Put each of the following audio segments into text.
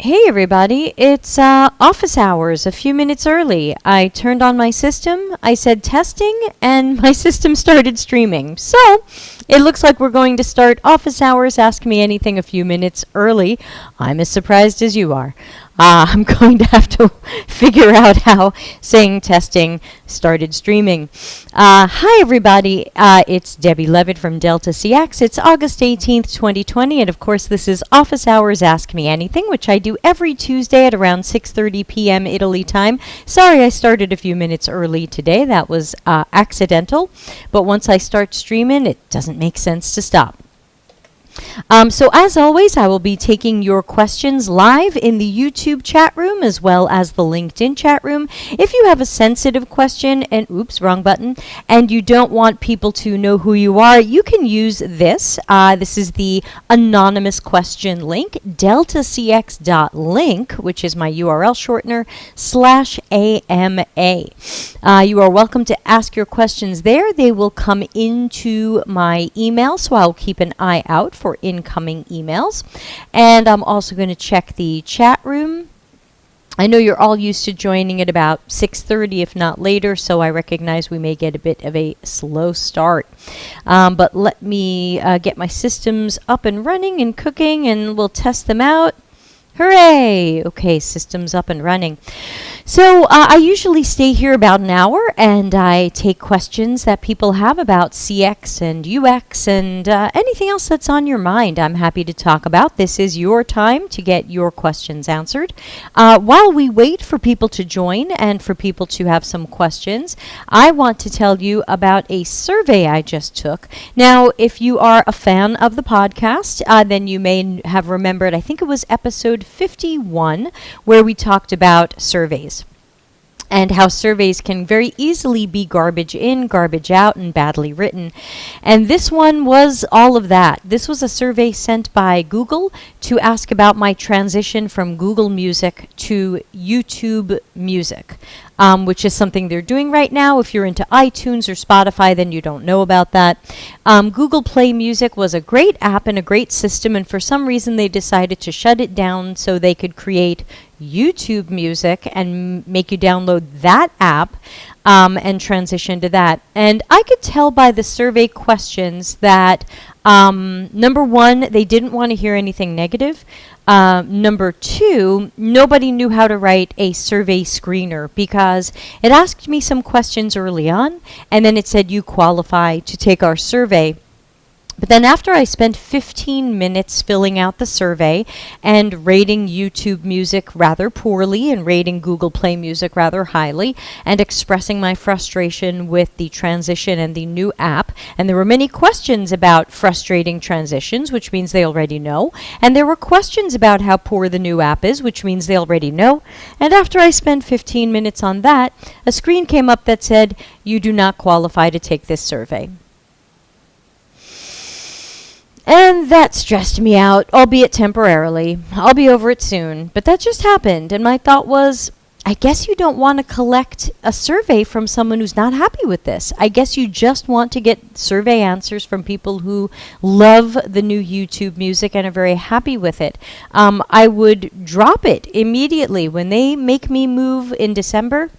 Hey everybody, it's office hours, a few minutes early. I turned on my system, I said testing, and my system started streaming. So, it looks like we're going to start office hours, ask me anything a few minutes early. I'm as surprised as you are. I'm going to have to figure out how saying testing started streaming. Hi everybody, it's Debbie Levitt from Delta CX. It's August 18th, 2020, and of course this is Office Hours Ask Me Anything, which I do every Tuesday at around 6:30 p.m. Italy time. Sorry I started a few minutes early today, that was accidental, but once I start streaming, it doesn't make sense to stop. So as always, I will be taking your questions live in the YouTube chat room as well as the LinkedIn chat room. If you have a sensitive question and wrong button, and you don't want people to know who you are, you can use this. This is the anonymous question link, deltacx.link, which is my URL shortener, /AMA. You are welcome to ask your questions there. They will come into my email, so I'll keep an eye out for incoming emails. And I'm also going to check the chat room. I know you're all used to joining at about 6:30, if not later, so I recognize we may get a bit of a slow start. But let me get my systems up and running and cooking, and we'll test them out. Hooray! Okay, systems up and running. So I usually stay here about an hour, and I take questions that people have about CX and UX and anything else that's on your mind. I'm happy to talk about. This is your time to get your questions answered. While we wait for people to join and for people to have some questions, I want to tell you about a survey I just took. Now, if you are a fan of the podcast, then you may have remembered, I think it was episode 51, where we talked about surveys and how surveys can very easily be garbage in, garbage out, and badly written. And this one was all of that. This was a survey sent by Google to ask about my transition from Google Music to YouTube Music, which is something they're doing right now. If you're into iTunes or Spotify, then you don't know about that. Google Play Music was a great app and a great system, and for some reason they decided to shut it down so they could create YouTube Music and make you download that app and transition to that. And I could tell by the survey questions that number one, they didn't want to hear anything negative. Number two, nobody knew how to write a survey screener because it asked me some questions early on, and then it said you qualify to take our survey. But then after I spent 15 minutes filling out the survey and rating YouTube Music rather poorly and rating Google Play Music rather highly and expressing my frustration with the transition and the new app, and there were many questions about frustrating transitions, which means they already know, and there were questions about how poor the new app is, which means they already know, and after I spent 15 minutes on that, a screen came up that said, "You do not qualify to take this survey." And that stressed me out, albeit temporarily. I'll be over it soon. But that just happened, and my thought was, I guess you don't want to collect a survey from someone who's not happy with this. I guess you just want to get survey answers from people who love the new YouTube Music and are very happy with it. I would drop it immediately. When they make me move in December,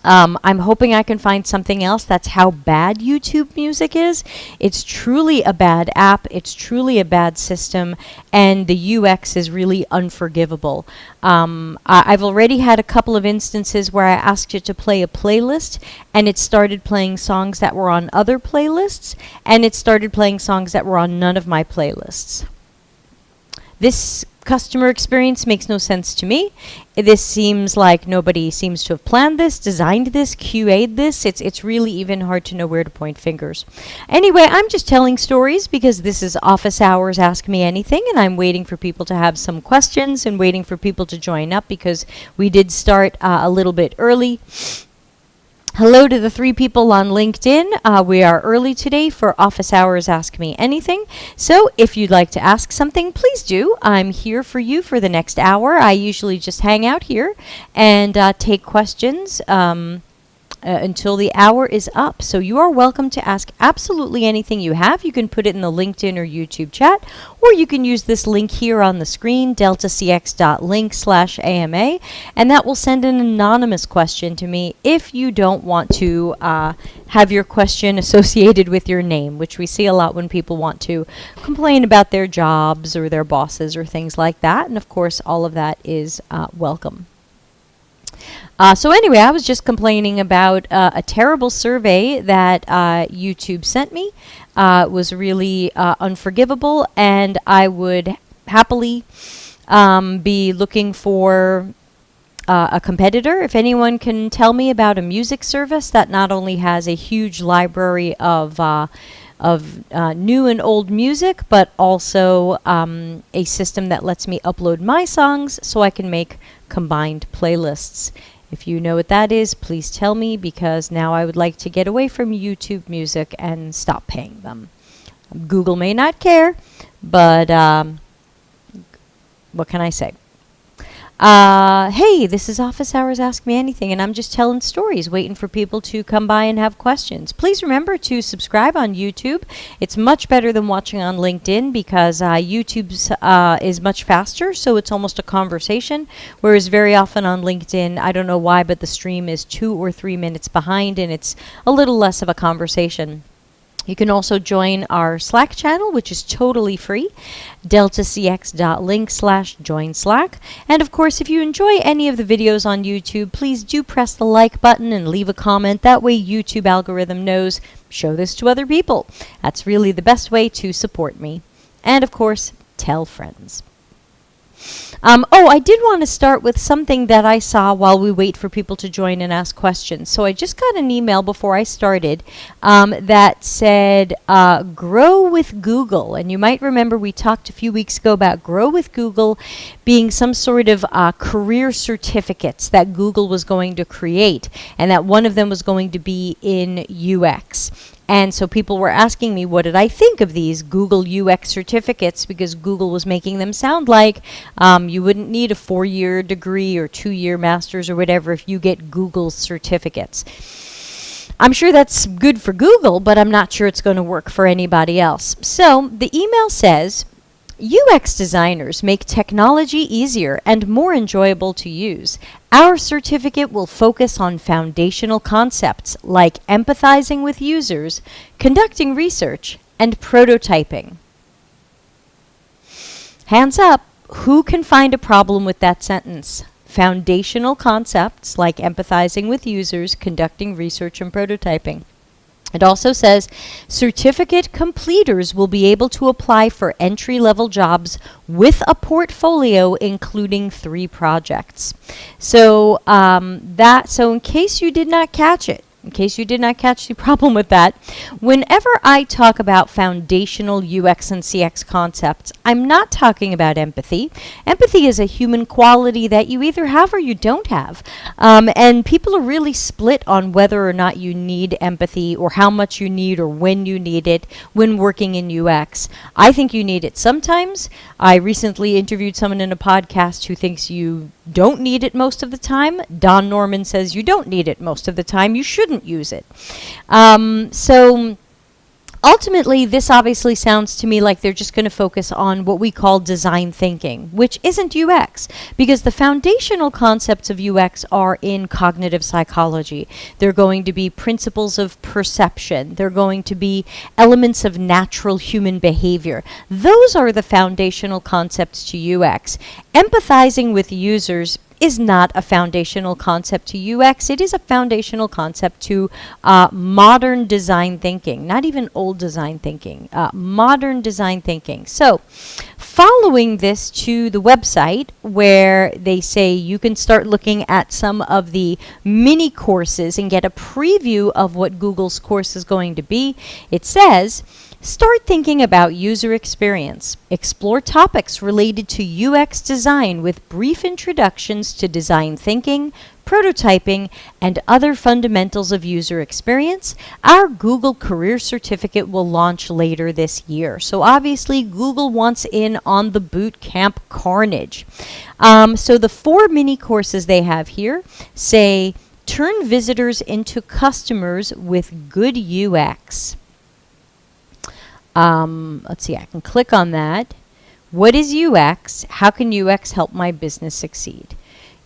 I'm hoping I can find something else. That's how bad YouTube Music is. It's truly a bad app. It's truly a bad system. And the UX is really unforgivable. I've already had a couple of instances where I asked it to play a playlist, and it started playing songs that were on other playlists, and it started playing songs that were on none of my playlists. This customer experience makes no sense to me. This seems like nobody seems to have planned this, designed this, QA'd this. It's really even hard to know where to point fingers. Anyway, I'm just telling stories because this is Office Hours Ask Me Anything, and I'm waiting for people to have some questions and waiting for people to join up because we did start a little bit early. Hello to the 3 people on LinkedIn. We are early today for Office Hours Ask Me Anything. So if you'd like to ask something, please do. I'm here for you for the next hour. I usually just hang out here and take questions. until the hour is up. So you are welcome to ask absolutely anything you have. You can put it in the LinkedIn or YouTube chat, or you can use this link here on the screen, deltacx.link/AMA, and that will send an anonymous question to me if you don't want to have your question associated with your name, which we see a lot when people want to complain about their jobs or their bosses or things like that. And of course, all of that is welcome. So anyway, I was just complaining about a terrible survey that YouTube sent me. It was really unforgivable, and I would happily be looking for a competitor. If anyone can tell me about a music service that not only has a huge library of new and old music, but also a system that lets me upload my songs so I can make combined playlists. If you know what that is, please tell me, because now I would like to get away from YouTube Music and stop paying them. Google may not care, but what can I say? Hey, this is Office Hours Ask Me Anything, and I'm just telling stories, waiting for people to come by and have questions. Please remember to subscribe on YouTube. It's much better than watching on LinkedIn, because YouTube's is much faster, so it's almost a conversation, whereas very often on LinkedIn, I don't know why, but the stream is 2 or 3 minutes behind, and it's a little less of a conversation. You can also join our Slack channel, which is totally free, deltacx.link/join Slack. And of course, if you enjoy any of the videos on YouTube, please do press the like button and leave a comment. That way YouTube algorithm knows, show this to other people. That's really the best way to support me. And of course, tell friends. I did want to start with something that I saw while we wait for people to join and ask questions. So I just got an email before I started that said, grow with Google. And you might remember we talked a few weeks ago about grow with Google being some sort of career certificates that Google was going to create, and that one of them was going to be in UX. And so people were asking me, what did I think of these Google UX certificates? Because Google was making them sound like you wouldn't need a 4-year degree or 2-year master's or whatever if you get Google certificates. I'm sure that's good for Google, but I'm not sure it's going to work for anybody else. So the email says, UX designers make technology easier and more enjoyable to use. Our certificate will focus on foundational concepts like empathizing with users, conducting research, and prototyping. Hands up, who can find a problem with that sentence? Foundational concepts like empathizing with users, conducting research, and prototyping. It also says certificate completers will be able to apply for entry-level jobs with a portfolio including 3 projects. So so in case you did not catch it, in case you did not catch the problem with that, whenever I talk about foundational UX and CX concepts, I'm not talking about empathy. Empathy is a human quality that you either have or you don't have. And people are really split on whether or not you need empathy, or how much you need, or when you need it when working in UX. I think you need it sometimes. I recently interviewed someone in a podcast who thinks you don't need it most of the time. Don Norman says you don't need it most of the time. You shouldn't use it. So ultimately, this obviously sounds to me like they're just going to focus on what we call design thinking, which isn't UX, because the foundational concepts of UX are in cognitive psychology. They're going to be principles of perception. They're going to be elements of natural human behavior. Those are the foundational concepts to UX. Empathizing with users is not a foundational concept to UX. It is a foundational concept to modern design thinking, not even old design thinking, modern design thinking. So following this to the website, where they say you can start looking at some of the mini courses and get a preview of what Google's course is going to be, it says, start thinking about user experience. Explore topics related to UX design with brief introductions to design thinking, prototyping, and other fundamentals of user experience. Our Google Career Certificate will launch later this year. So obviously Google wants in on the boot camp carnage. So the 4 mini courses they have here say Turn visitors into customers with good UX. Let's see, I can click on that. What is UX? How can UX help my business succeed?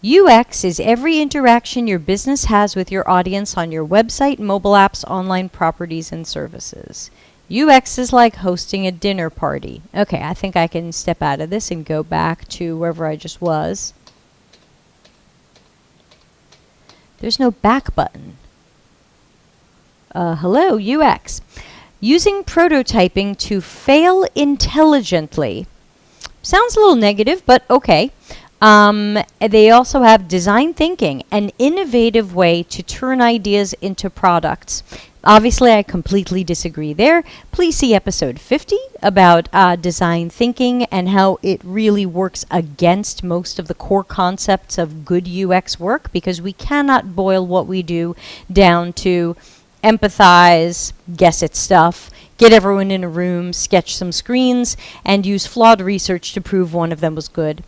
UX is every interaction your business has with your audience on your website, mobile apps, online properties, and services. UX is like hosting a dinner party. Okay, I think I can step out of this and go back to wherever I just was. There's no back button. Hello, UX. Using prototyping to fail intelligently. Sounds a little negative, but okay. They also have design thinking, an innovative way to turn ideas into products. Obviously, I completely disagree there. Please see episode 50 about design thinking and how it really works against most of the core concepts of good UX work, because we cannot boil what we do down to empathize, guess at stuff, get everyone in a room, sketch some screens, and use flawed research to prove one of them was good.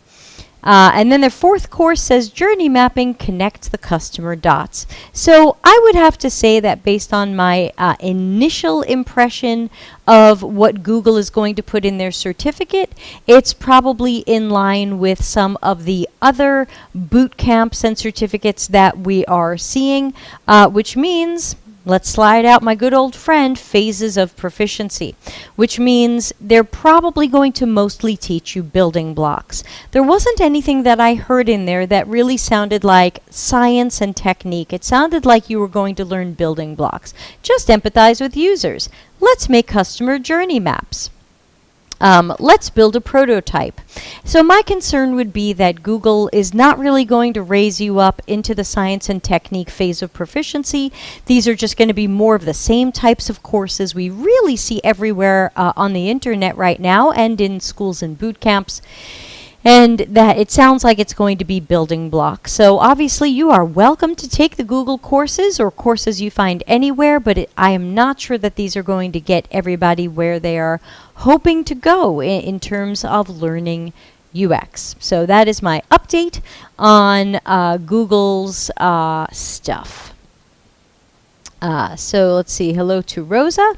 And then the fourth course says journey mapping connects the customer dots. So I would have to say that based on my initial impression of what Google is going to put in their certificate, it's probably in line with some of the other boot camps and certificates that we are seeing, which means let's slide out my good old friend, phases of proficiency, which means they're probably going to mostly teach you building blocks. There wasn't anything that I heard in there that really sounded like science and technique. It sounded like you were going to learn building blocks. Just empathize with users. Let's make customer journey maps. Let's build a prototype. So my concern would be that Google is not really going to raise you up into the science and technique phase of proficiency. These are just going to be more of the same types of courses we really see everywhere on the internet right now and in schools and boot camps. And that it sounds like it's going to be building blocks. So obviously you are welcome to take the Google courses or courses you find anywhere, but I am not sure that these are going to get everybody where they are hoping to go in terms of learning UX. So that is my update on Google's stuff. So let's see. Hello to Rosa,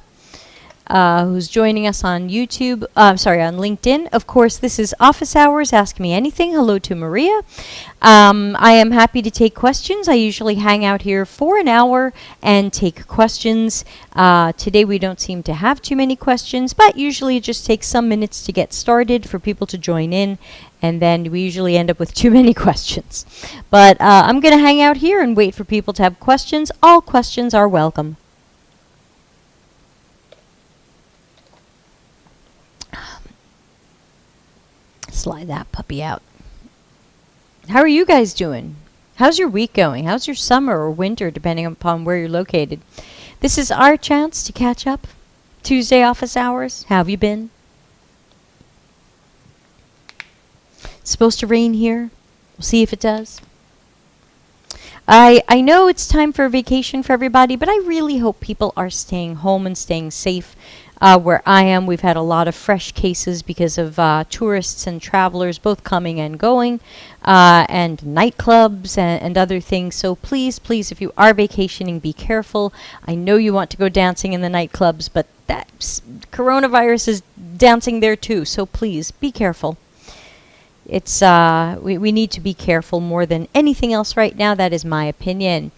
who's joining us on YouTube, on LinkedIn. Of course, this is Office Hours, Ask Me Anything. Hello to Maria. I am happy to take questions. I usually hang out here for an hour and take questions. Today we don't seem to have too many questions, but usually it just takes some minutes to get started for people to join in, and then we usually end up with too many questions. But I'm going to hang out here and wait for people to have questions. All questions are welcome. Slide that puppy out. How are you guys doing? How's your week going? How's your summer or winter, depending upon where you're located? This is our chance to catch up. Tuesday office hours. How have you been? It's supposed to rain here. We'll see if it does. I know it's time for a vacation for everybody, but I really hope people are staying home and staying safe. Where I am, we've had a lot of fresh cases because of tourists and travelers both coming and going, and nightclubs and other things. So please, please, if you are vacationing, be careful. I know you want to go dancing in the nightclubs, but coronavirus is dancing there too. So please, be careful. It's we need to be careful more than anything else right now. That is my opinion.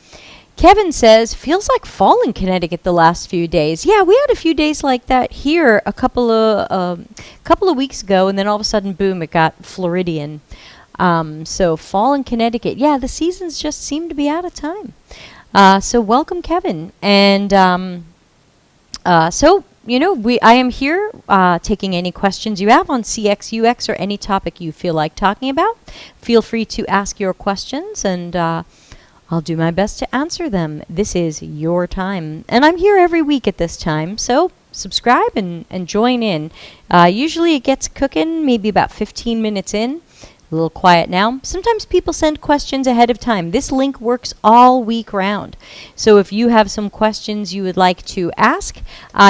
Kevin says, feels like fall in Connecticut the last few days. Yeah, we had a few days like that here a couple of weeks ago, and then all of a sudden, boom, it got Floridian. So fall in Connecticut. Yeah, the seasons just seem to be out of time. So welcome, Kevin. And so, you know, I am here taking any questions you have on CX, UX, or any topic you feel like talking about. Feel free to ask your questions, and I'll do my best to answer them. This is your time. And I'm here every week at this time, so subscribe and join in. Usually it gets cooking maybe about 15 minutes in. A little quiet now. Sometimes people send questions ahead of time. This link works all week round. So if you have some questions you would like to ask,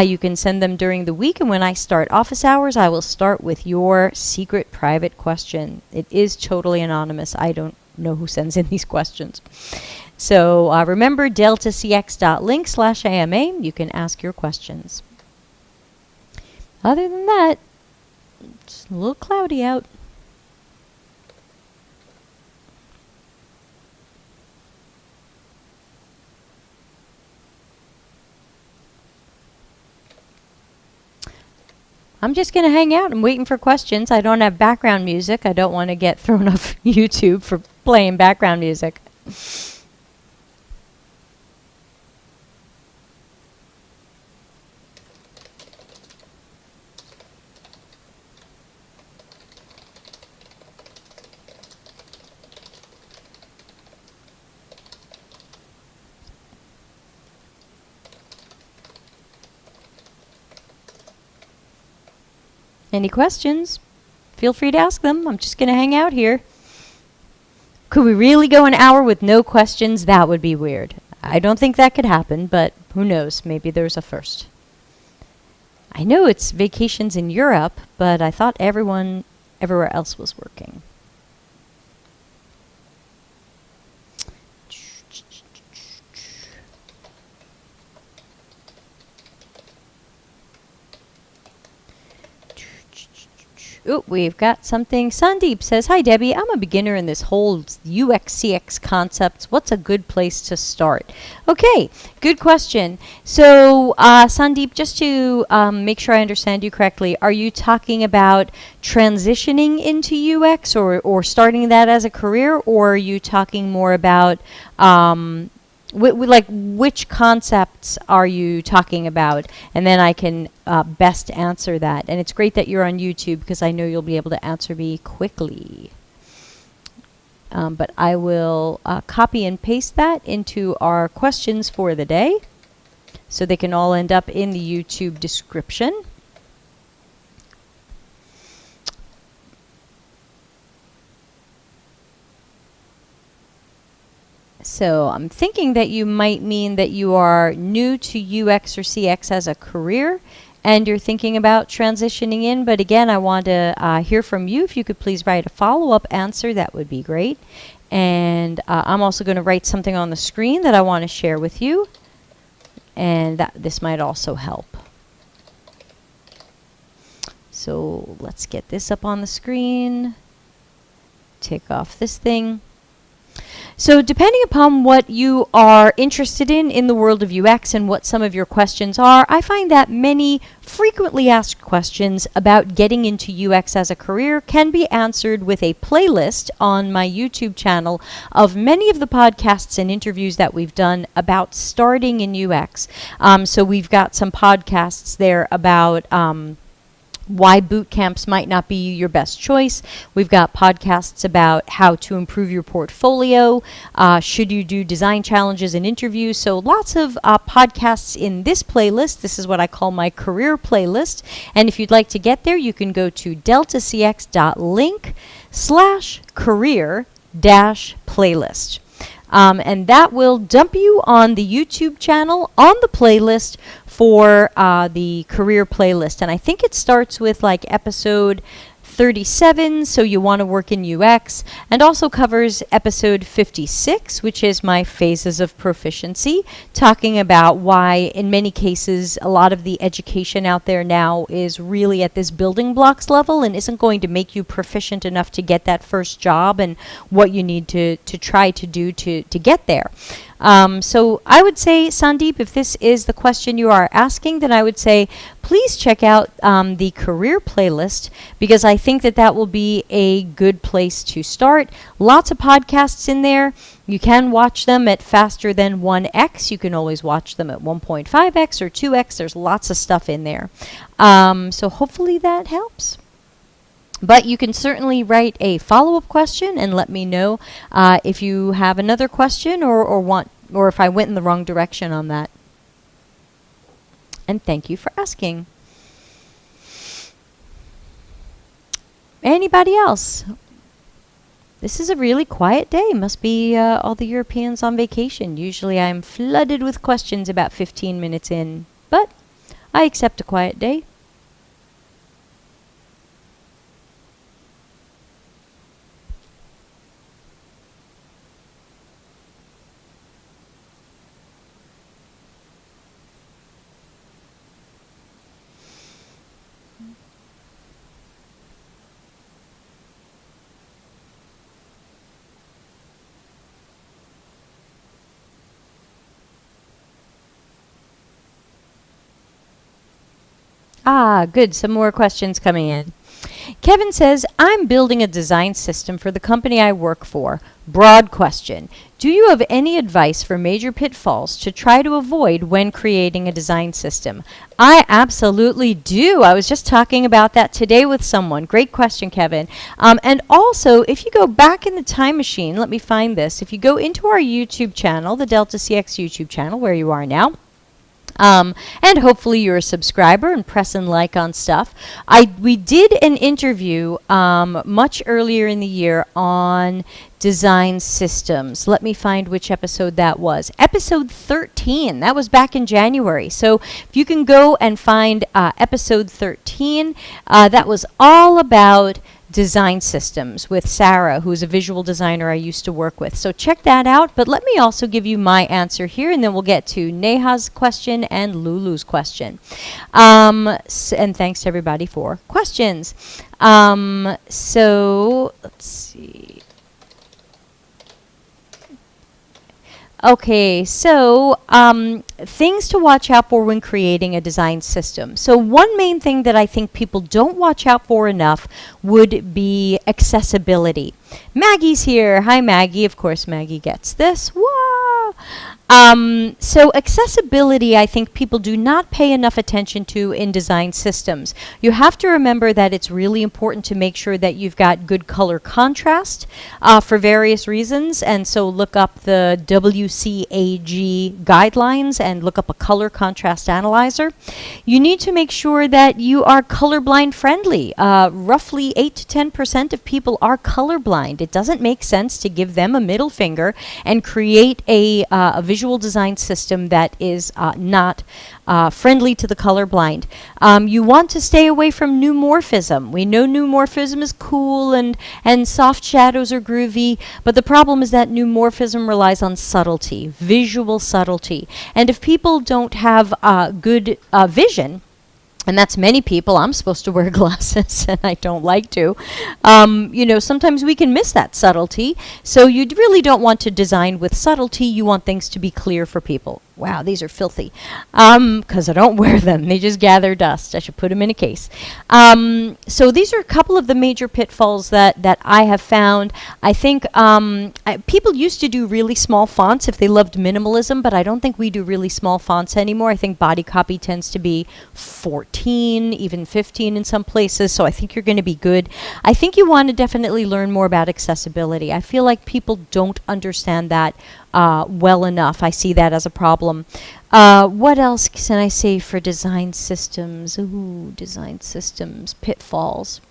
you can send them during the week. And when I start office hours, I will start with your secret private question. It is totally anonymous. I don't know who sends in these questions. So remember, deltacx.link/AMA. You can ask your questions. Other than that, it's a little cloudy out. I'm just going to hang out. I'm waiting for questions. I don't have background music. I don't want to get thrown off YouTube for playing background music. Any questions? Feel free to ask them. I'm just going to hang out here. Could we really go an hour with no questions? That would be weird. I don't think that could happen, but who knows? Maybe there's a first. I know it's vacations in Europe, but I thought everyone everywhere else was working. Oh, we've got something. Sandeep says, "Hi, Debbie. I'm a beginner in this whole UX/CX concepts. What's a good place to start?" Okay, good question. So, Sandeep, just to make sure I understand you correctly, are you talking about transitioning into UX or starting that as a career, or are you talking more about which concepts are you talking about? And then I can best answer that. And it's great that you're on YouTube because I know you'll be able to answer me quickly. But I will copy and paste that into our questions for the day so they can all end up in the YouTube description. So I'm thinking that you might mean that you are new to UX or CX as a career and you're thinking about transitioning in. But again, I want to hear from you. If you could please write a follow-up answer, that would be great. And I'm also going to write something on the screen that I want to share with you. And this might also help. So let's get this up on the screen. Take off this thing. So depending upon what you are interested in the world of UX and what some of your questions are, I find that many frequently asked questions about getting into UX as a career can be answered with a playlist on my YouTube channel of many of the podcasts and interviews that we've done about starting in UX. So we've got some podcasts there about why boot camps might not be your best choice. We've got podcasts about how to improve your portfolio. Should you do design challenges and interviews? So lots of podcasts in this playlist. This is what I call my career playlist. And if you'd like to get there, you can go to deltacx.link/career-playlist. And that will dump you on the YouTube channel on the playlist for the career playlist. And I think it starts with like episode 37, so you want to work in UX, and also covers episode 56, which is my phases of proficiency, talking about why in many cases a lot of the education out there now is really at this building blocks level and isn't going to make you proficient enough to get that first job and what you need to try to do to get there. So I would say, Sandeep, if this is the question you are asking, then I would say please check out the career playlist, because I think that will be a good place to start. Lots of podcasts in there. You can watch them at faster than 1x. You can always watch them at 1.5x or 2x. There's lots of stuff in there. So hopefully that helps. But you can certainly write a follow-up question and let me know if you have another question or if I went in the wrong direction on that. And thank you for asking. Anybody else? This is a really quiet day. Must be all the Europeans on vacation. Usually I'm flooded with questions about 15 minutes in, but I accept a quiet day. Good. Some more questions coming in. Kevin says, I'm building a design system for the company I work for. Broad question. Do you have any advice for major pitfalls to try to avoid when creating a design system? I absolutely do. I was just talking about that today with someone. Great question, Kevin. And also, if you go back in the time machine, let me find this. If you go into our YouTube channel, the Delta CX YouTube channel, where you are now, and hopefully you're a subscriber and press and like on stuff. We did an interview much earlier in the year on design systems. Let me find which episode that was. Episode 13. That was back in January. So if you can go and find episode 13, that was all about design systems with Sarah, who's a visual designer I used to work with. So check that out. But let me also give you my answer here, and then we'll get to Neha's question and Lulu's question. And thanks to everybody for questions. So let's see. Okay, so things to watch out for when creating a design system. So one main thing that I think people don't watch out for enough would be accessibility. Maggie's here. Hi, Maggie. Of course, Maggie gets this. Whoa! So accessibility, I think people do not pay enough attention to in design systems. You have to remember that it's really important to make sure that you've got good color contrast for various reasons. And so look up the WCAG guidelines and look up a color contrast analyzer. You need to make sure that you are colorblind friendly. Roughly 8 to 10% of people are colorblind. It doesn't make sense to give them a middle finger and create a visual design system that is not friendly to the colorblind. You want to stay away from neumorphism. We know neumorphism is cool and soft shadows are groovy, but the problem is that neumorphism relies on subtlety, visual subtlety. And if people don't have good vision, and that's many people. I'm supposed to wear glasses and I don't like to. Sometimes we can miss that subtlety. So you really don't want to design with subtlety. You want things to be clear for people. Wow, these are filthy. Because I don't wear them. They just gather dust. I should put them in a case. So these are a couple of the major pitfalls that I have found. I think people used to do really small fonts if they loved minimalism, but I don't think we do really small fonts anymore. I think body copy tends to be 14, even 15 in some places, so I think you're going to be good. I think you want to definitely learn more about accessibility. I feel like people don't understand that well enough. I see that as a problem. What else can I say for design systems? Ooh, design systems, pitfalls.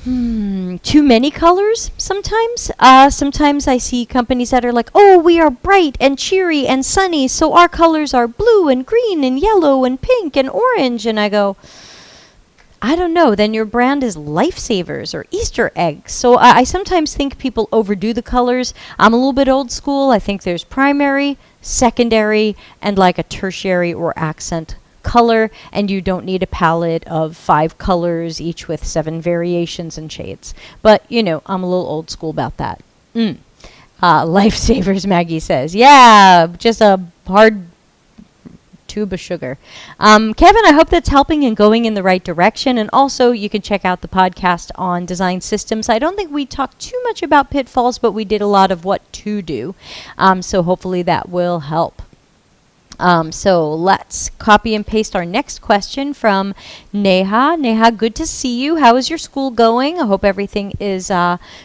Too many colors sometimes. Sometimes I see companies that are like, oh, we are bright and cheery and sunny, so our colors are blue and green and yellow and pink and orange. And I go, I don't know, then your brand is lifesavers or Easter eggs. So I sometimes think people overdo the colors. I'm a little bit old school. I think there's primary, secondary, and like a tertiary or accent color, and you don't need a palette of 5 colors, each with 7 variations and shades. But, I'm a little old school about that. Lifesavers, Maggie says. Yeah, just a hard tube of sugar. Kevin, I hope that's helping and going in the right direction. And also, you can check out the podcast on design systems. I don't think we talked too much about pitfalls, but we did a lot of what to do. So hopefully that will help. So let's copy and paste our next question from Neha. Neha, good to see you. How is your school going? I hope everything is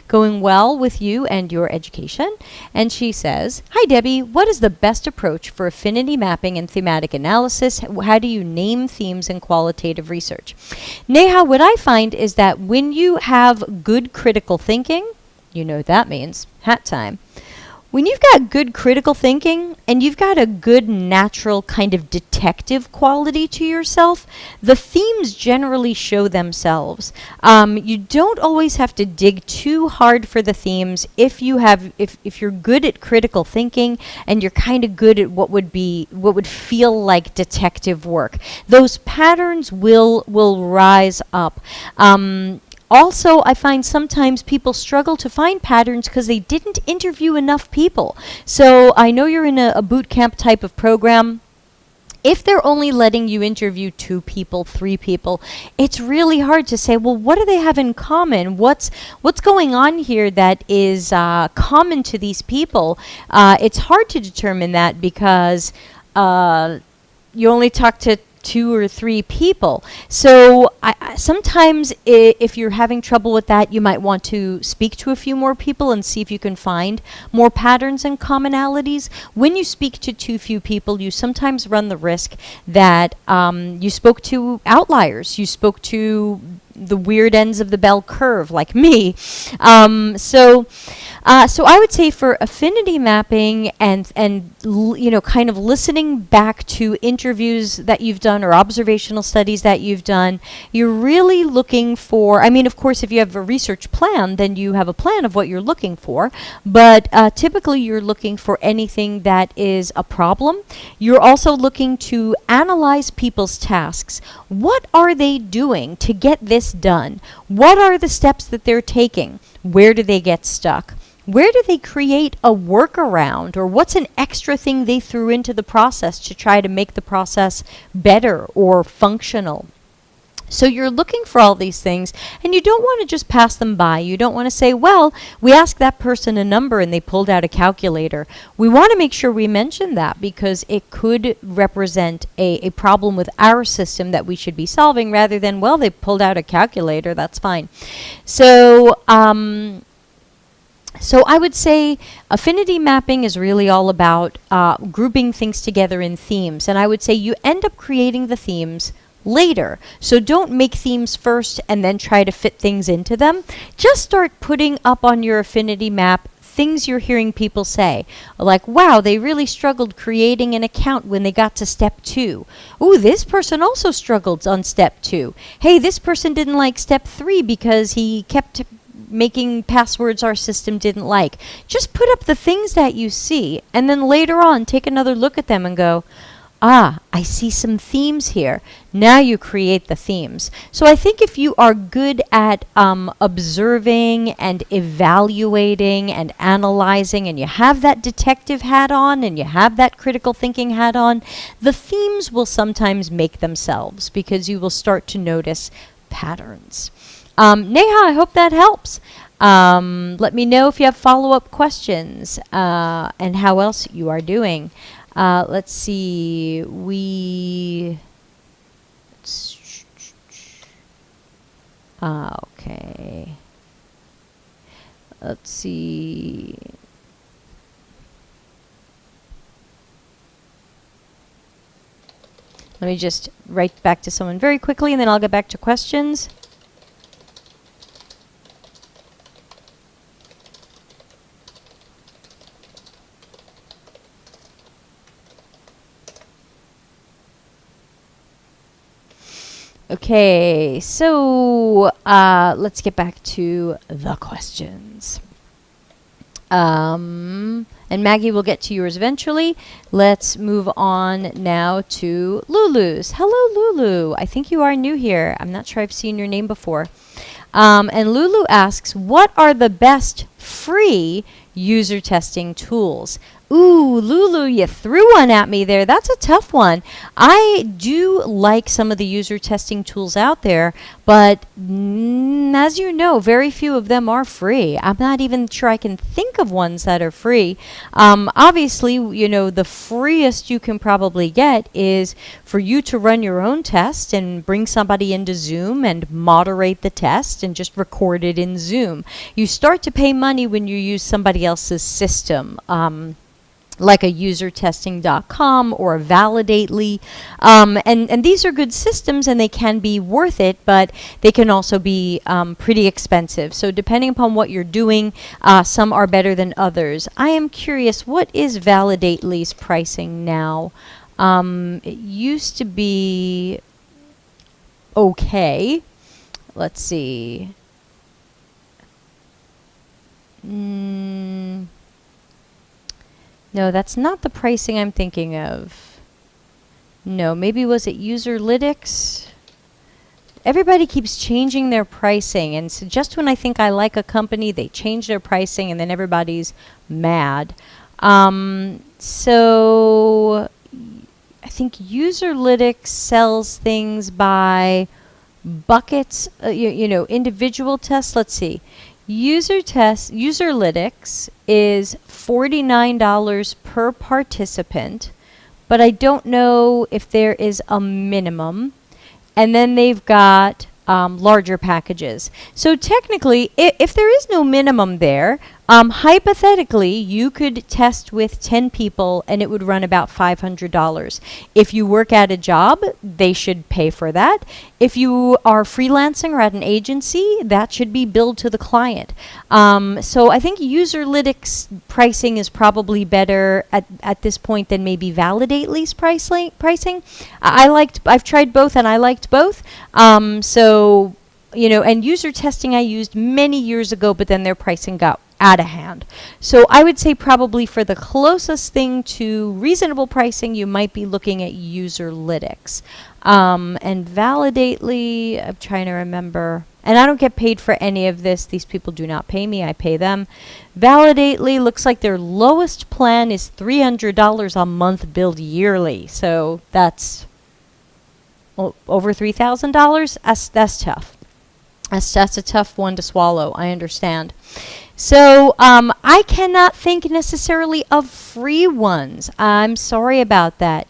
going well with you and your education. And she says, hi, Debbie. What is the best approach for affinity mapping and thematic analysis? How do you name themes in qualitative research? Neha, what I find is that when you have good critical thinking, you know what that means, hat time. When you've got good critical thinking and you've got a good natural kind of detective quality to yourself, the themes generally show themselves. You don't always have to dig too hard for the themes if you're good at critical thinking and you're kind of good at what would feel like detective work. Those patterns will rise up. Also, I find sometimes people struggle to find patterns because they didn't interview enough people. So I know you're in a boot camp type of program. If they're only letting you interview 2 people, 3 people, it's really hard to say, well, what do they have in common? What's going on here that is common to these people? It's hard to determine that because you only talk to 2 or 3 people. So sometimes if you're having trouble with that, you might want to speak to a few more people and see if you can find more patterns and commonalities. When you speak to too few people, you sometimes run the risk that you spoke to outliers. You spoke to the weird ends of the bell curve, like me. So I would say for affinity mapping and kind of listening back to interviews that you've done or observational studies that you've done, you're really looking for, I mean, of course, if you have a research plan, then you have a plan of what you're looking for, but typically you're looking for anything that is a problem. You're also looking to analyze people's tasks. What are they doing to get this done? What are the steps that they're taking? Where do they get stuck? Where do they create a workaround, or what's an extra thing they threw into the process to try to make the process better or functional? So you're looking for all these things, and you don't want to just pass them by. You don't want to say, well, we asked that person a number and they pulled out a calculator. We want to make sure we mention that because it could represent a problem with our system that we should be solving, rather than, well, they pulled out a calculator, that's fine. So I would say affinity mapping is really all about grouping things together in themes. And I would say you end up creating the themes later. So don't make themes first and then try to fit things into them. Just start putting up on your affinity map things you're hearing people say. Like, wow, they really struggled creating an account when they got to step 2. Ooh, this person also struggled on step 2. Hey, this person didn't like step 3 because he kept making passwords our system didn't like. Just put up the things that you see, and then later on take another look at them and go, I see some themes here. Now you create the themes. So I think if you are good at observing and evaluating and analyzing, and you have that detective hat on and you have that critical thinking hat on, the themes will sometimes make themselves because you will start to notice patterns. Neha, I hope that helps. Let me know if you have follow-up questions and how else you are doing. Let's see. Okay. Let's see. Let me just write back to someone very quickly, and then I'll get back to questions. Okay, so let's get back to the questions. And Maggie will get to yours eventually. Let's move on now to Lulu's. Hello, Lulu. I think you are new here. I'm not sure I've seen your name before. And Lulu asks, what are the best free user testing tools? Ooh, Lulu, you threw one at me there. That's a tough one. I do like some of the user testing tools out there, but as you know, very few of them are free. I'm not even sure I can think of ones that are free. Obviously, you know, the freest you can probably get is for you to run your own test and bring somebody into Zoom and moderate the test and just record it in Zoom. You start to pay money when you use somebody else's system. Like a usertesting.com or a Validately. And these are good systems and they can be worth it, but they can also be pretty expensive. So depending upon what you're doing, some are better than others. I am curious, what is Validately's pricing now? It used to be okay. Let's see. No, that's not the pricing I'm thinking of. No, maybe was it Userlytics? Everybody keeps changing their pricing, and so just when I think I like a company, they change their pricing, and then everybody's mad. So I think Userlytics sells things by buckets, individual tests. Let's see. Userlytics is $49 per participant, but I don't know if there is a minimum. And then they've got larger packages. So technically, if there is no minimum there, hypothetically, you could test with 10 people and it would run about $500. If you work at a job, they should pay for that. If you are freelancing or at an agency, that should be billed to the client. So I think Userlytics pricing is probably better at this point than maybe Validately's pricing. I've tried both and I liked both. And user testing I used many years ago, but then their pricing got out of hand. So I would say probably for the closest thing to reasonable pricing, you might be looking at Userlytics. And Validately, I'm trying to remember. And I don't get paid for any of this. These people do not pay me. I pay them. Validately looks like their lowest plan is $300 a month billed yearly. So that's over $3,000. That's tough. That's a tough one to swallow. I understand. So I cannot think necessarily of free ones. I'm sorry about that.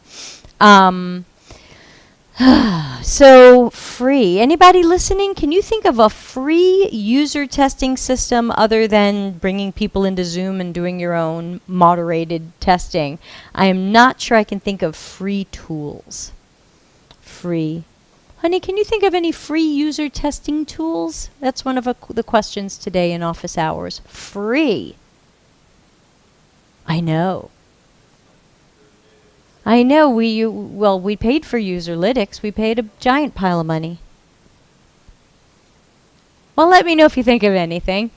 So free. Anybody listening? Can you think of a free user testing system other than bringing people into Zoom and doing your own moderated testing? I am not sure I can think of free tools. Free. Honey, can you think of any free user testing tools? That's one of the questions today in office hours. Free. I know. We paid for Userlytics. We paid a giant pile of money. Well, let me know if you think of anything.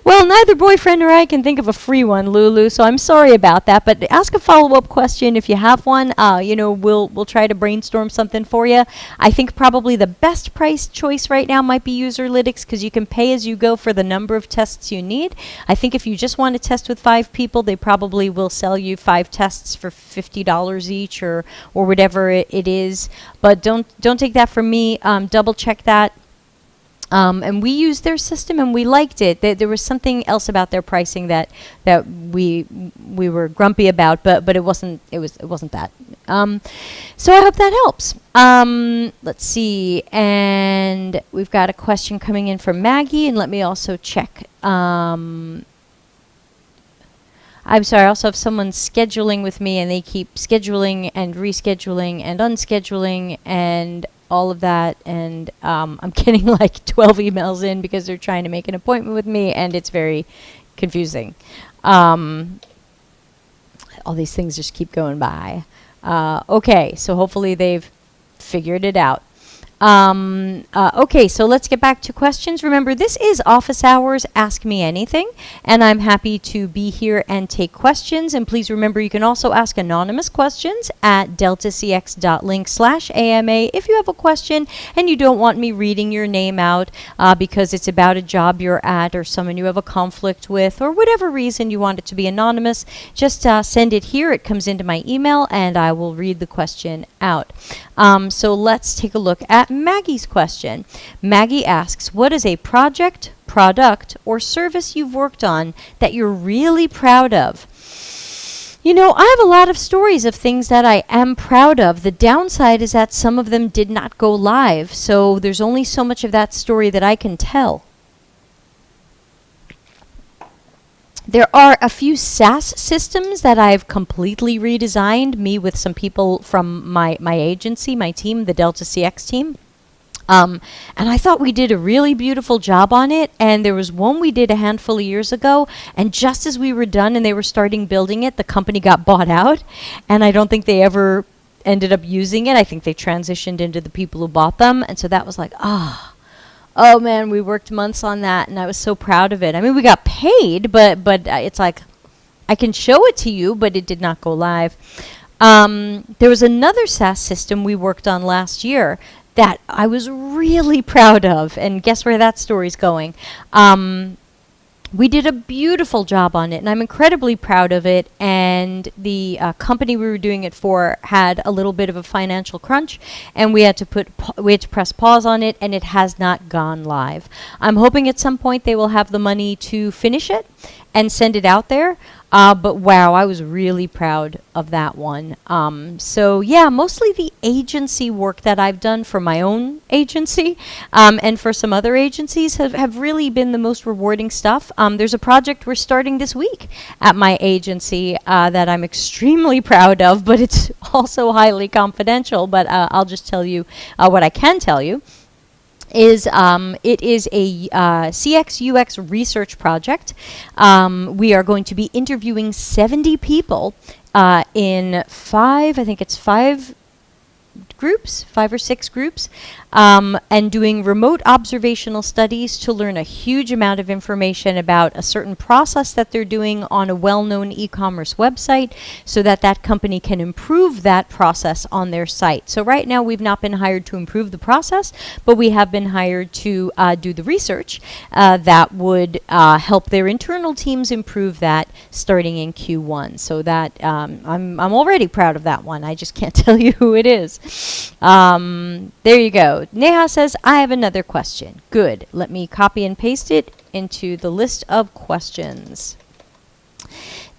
Well, neither boyfriend or I can think of a free one, Lulu, so I'm sorry about that. But ask a follow-up question if you have one. We'll try to brainstorm something for you. I think probably the best price choice right now might be Userlytics because you can pay as you go for the number of tests you need. I think if you just want to test with 5 people, they probably will sell you 5 tests for $50 each or whatever it is. But don't take that from me. Double check that. And we used their system and we liked it. There was something else about their pricing that we were grumpy about, but it wasn't that. So I hope that helps. Let's see, and we've got a question coming in from Maggie, and let me also check. I'm sorry, I also have someone scheduling with me and they keep scheduling and rescheduling and unscheduling and all of that, and I'm getting like 12 emails in because they're trying to make an appointment with me, and it's very confusing. All these things just keep going by. Okay, so hopefully they've figured it out. Okay, so let's get back to questions. Remember, this is office hours, Ask Me Anything, and I'm happy to be here and take questions. And please remember, you can also ask anonymous questions at deltacx.link/AMA if you have a question and you don't want me reading your name out because it's about a job you're at or someone you have a conflict with or whatever reason you want it to be anonymous. Just send it here. It comes into my email and I will read the question out. So let's take a look at Maggie's question. Maggie asks, what is a project, product, or service you've worked on that you're really proud of? You know, I have a lot of stories of things that I am proud of. The downside is that some of them did not go live, so there's only so much of that story that I can tell. There are a few SaaS systems that I've completely redesigned, me with some people from my agency, my team, the Delta CX team. And I thought we did a really beautiful job on it. And there was one we did a handful of years ago. And just as we were done and they were starting building it, the company got bought out. And I don't think they ever ended up using it. I think they transitioned into the people who bought them. And so that was like, oh man, we worked months on that, and I was so proud of it. I mean, we got paid, but it's like, I can show it to you, but it did not go live. There was another SaaS system we worked on last year that I was really proud of, and guess where that story's going? We did a beautiful job on it, and I'm incredibly proud of it. And the company we were doing it for had a little bit of a financial crunch, and we had to press pause on it, and it has not gone live. I'm hoping at some point they will have the money to finish it and send it out there. But wow, I was really proud of that one. So yeah, mostly the agency work that I've done for my own agency and for some other agencies have really been the most rewarding stuff. There's a project we're starting this week at my agency that I'm extremely proud of, but it's also highly confidential. But I'll just tell you what I can tell you. It is a CX UX research project. We are going to be interviewing 70 people in five groups, 5 or 6 groups, and doing remote observational studies to learn a huge amount of information about a certain process that they're doing on a well-known e-commerce website so that that company can improve that process on their site. So right now we've not been hired to improve the process, but we have been hired to do the research that would help their internal teams improve that starting in Q1. So that I'm already proud of that one. I just can't tell you who it is. There you go. Neha says, I have another question. Good. Let me copy and paste it into the list of questions.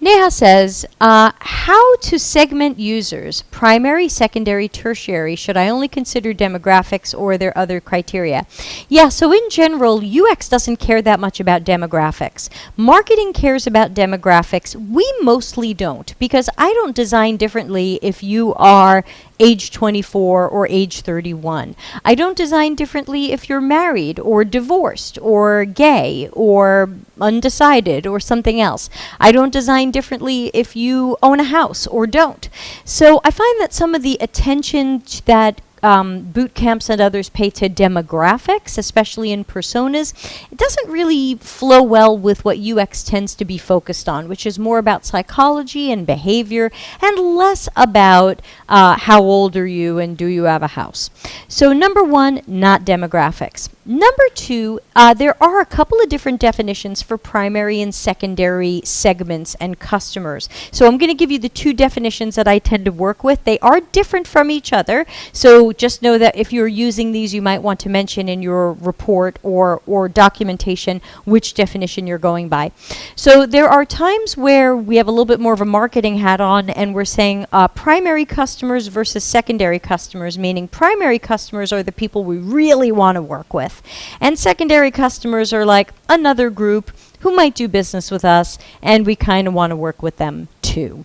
Neha says, how to segment users, primary, secondary, tertiary? Should I only consider demographics or are there other criteria? Yeah, so in general, UX doesn't care that much about demographics. Marketing cares about demographics. We mostly don't, because I don't design differently if you are age 24 or age 31. I don't design differently if you're married or divorced or gay or undecided or something else. I don't design differently if you own a house or don't. So I find that some of the attention that boot camps and others pay to demographics, especially in personas, it doesn't really flow well with what UX tends to be focused on, which is more about psychology and behavior and less about how old are you and do you have a house. So number one, not demographics. Number two, there are a couple of different definitions for primary and secondary segments and customers. So I'm going to give you the 2 definitions that I tend to work with. They are different from each other, so just know that if you're using these, you might want to mention in your report or documentation which definition you're going by. So there are times where we have a little bit more of a marketing hat on and we're saying primary customers versus secondary customers, meaning primary customers are the people we really want to work with. And secondary customers are like another group who might do business with us and we kind of want to work with them too.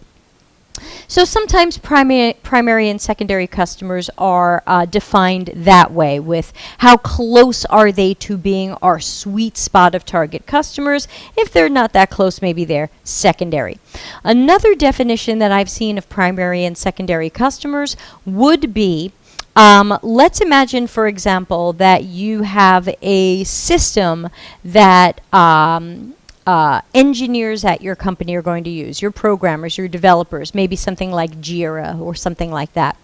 So sometimes primary and secondary customers are defined that way, with how close are they to being our sweet spot of target customers. If they're not that close, maybe they're secondary. Another definition that I've seen of primary and secondary customers would be, let's imagine, for example, that you have a system that engineers at your company are going to use, your programmers, your developers, maybe something like Jira or something like that.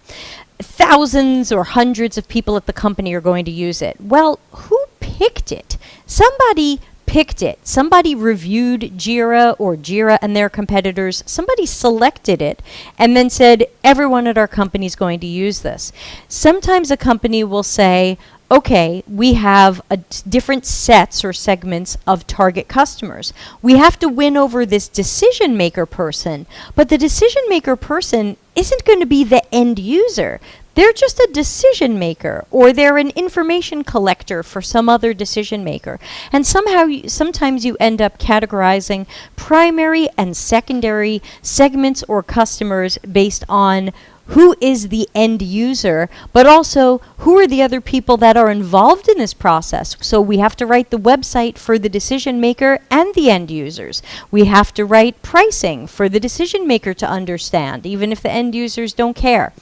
Thousands or hundreds of people at the company are going to use it. Well, who picked it? Somebody picked it. Somebody reviewed Jira or Jira and their competitors. Somebody selected it and then said, everyone at our company is going to use this. Sometimes a company will say, okay, we have different sets or segments of target customers. We have to win over this decision maker person, but the decision maker person isn't going to be the end user. They're just a decision maker, or they're an information collector for some other decision maker. And sometimes you end up categorizing primary and secondary segments or customers based on who is the end user, but also who are the other people that are involved in this process. So we have to write the website for the decision maker and the end users. We have to write pricing for the decision maker to understand, even if the end users don't care.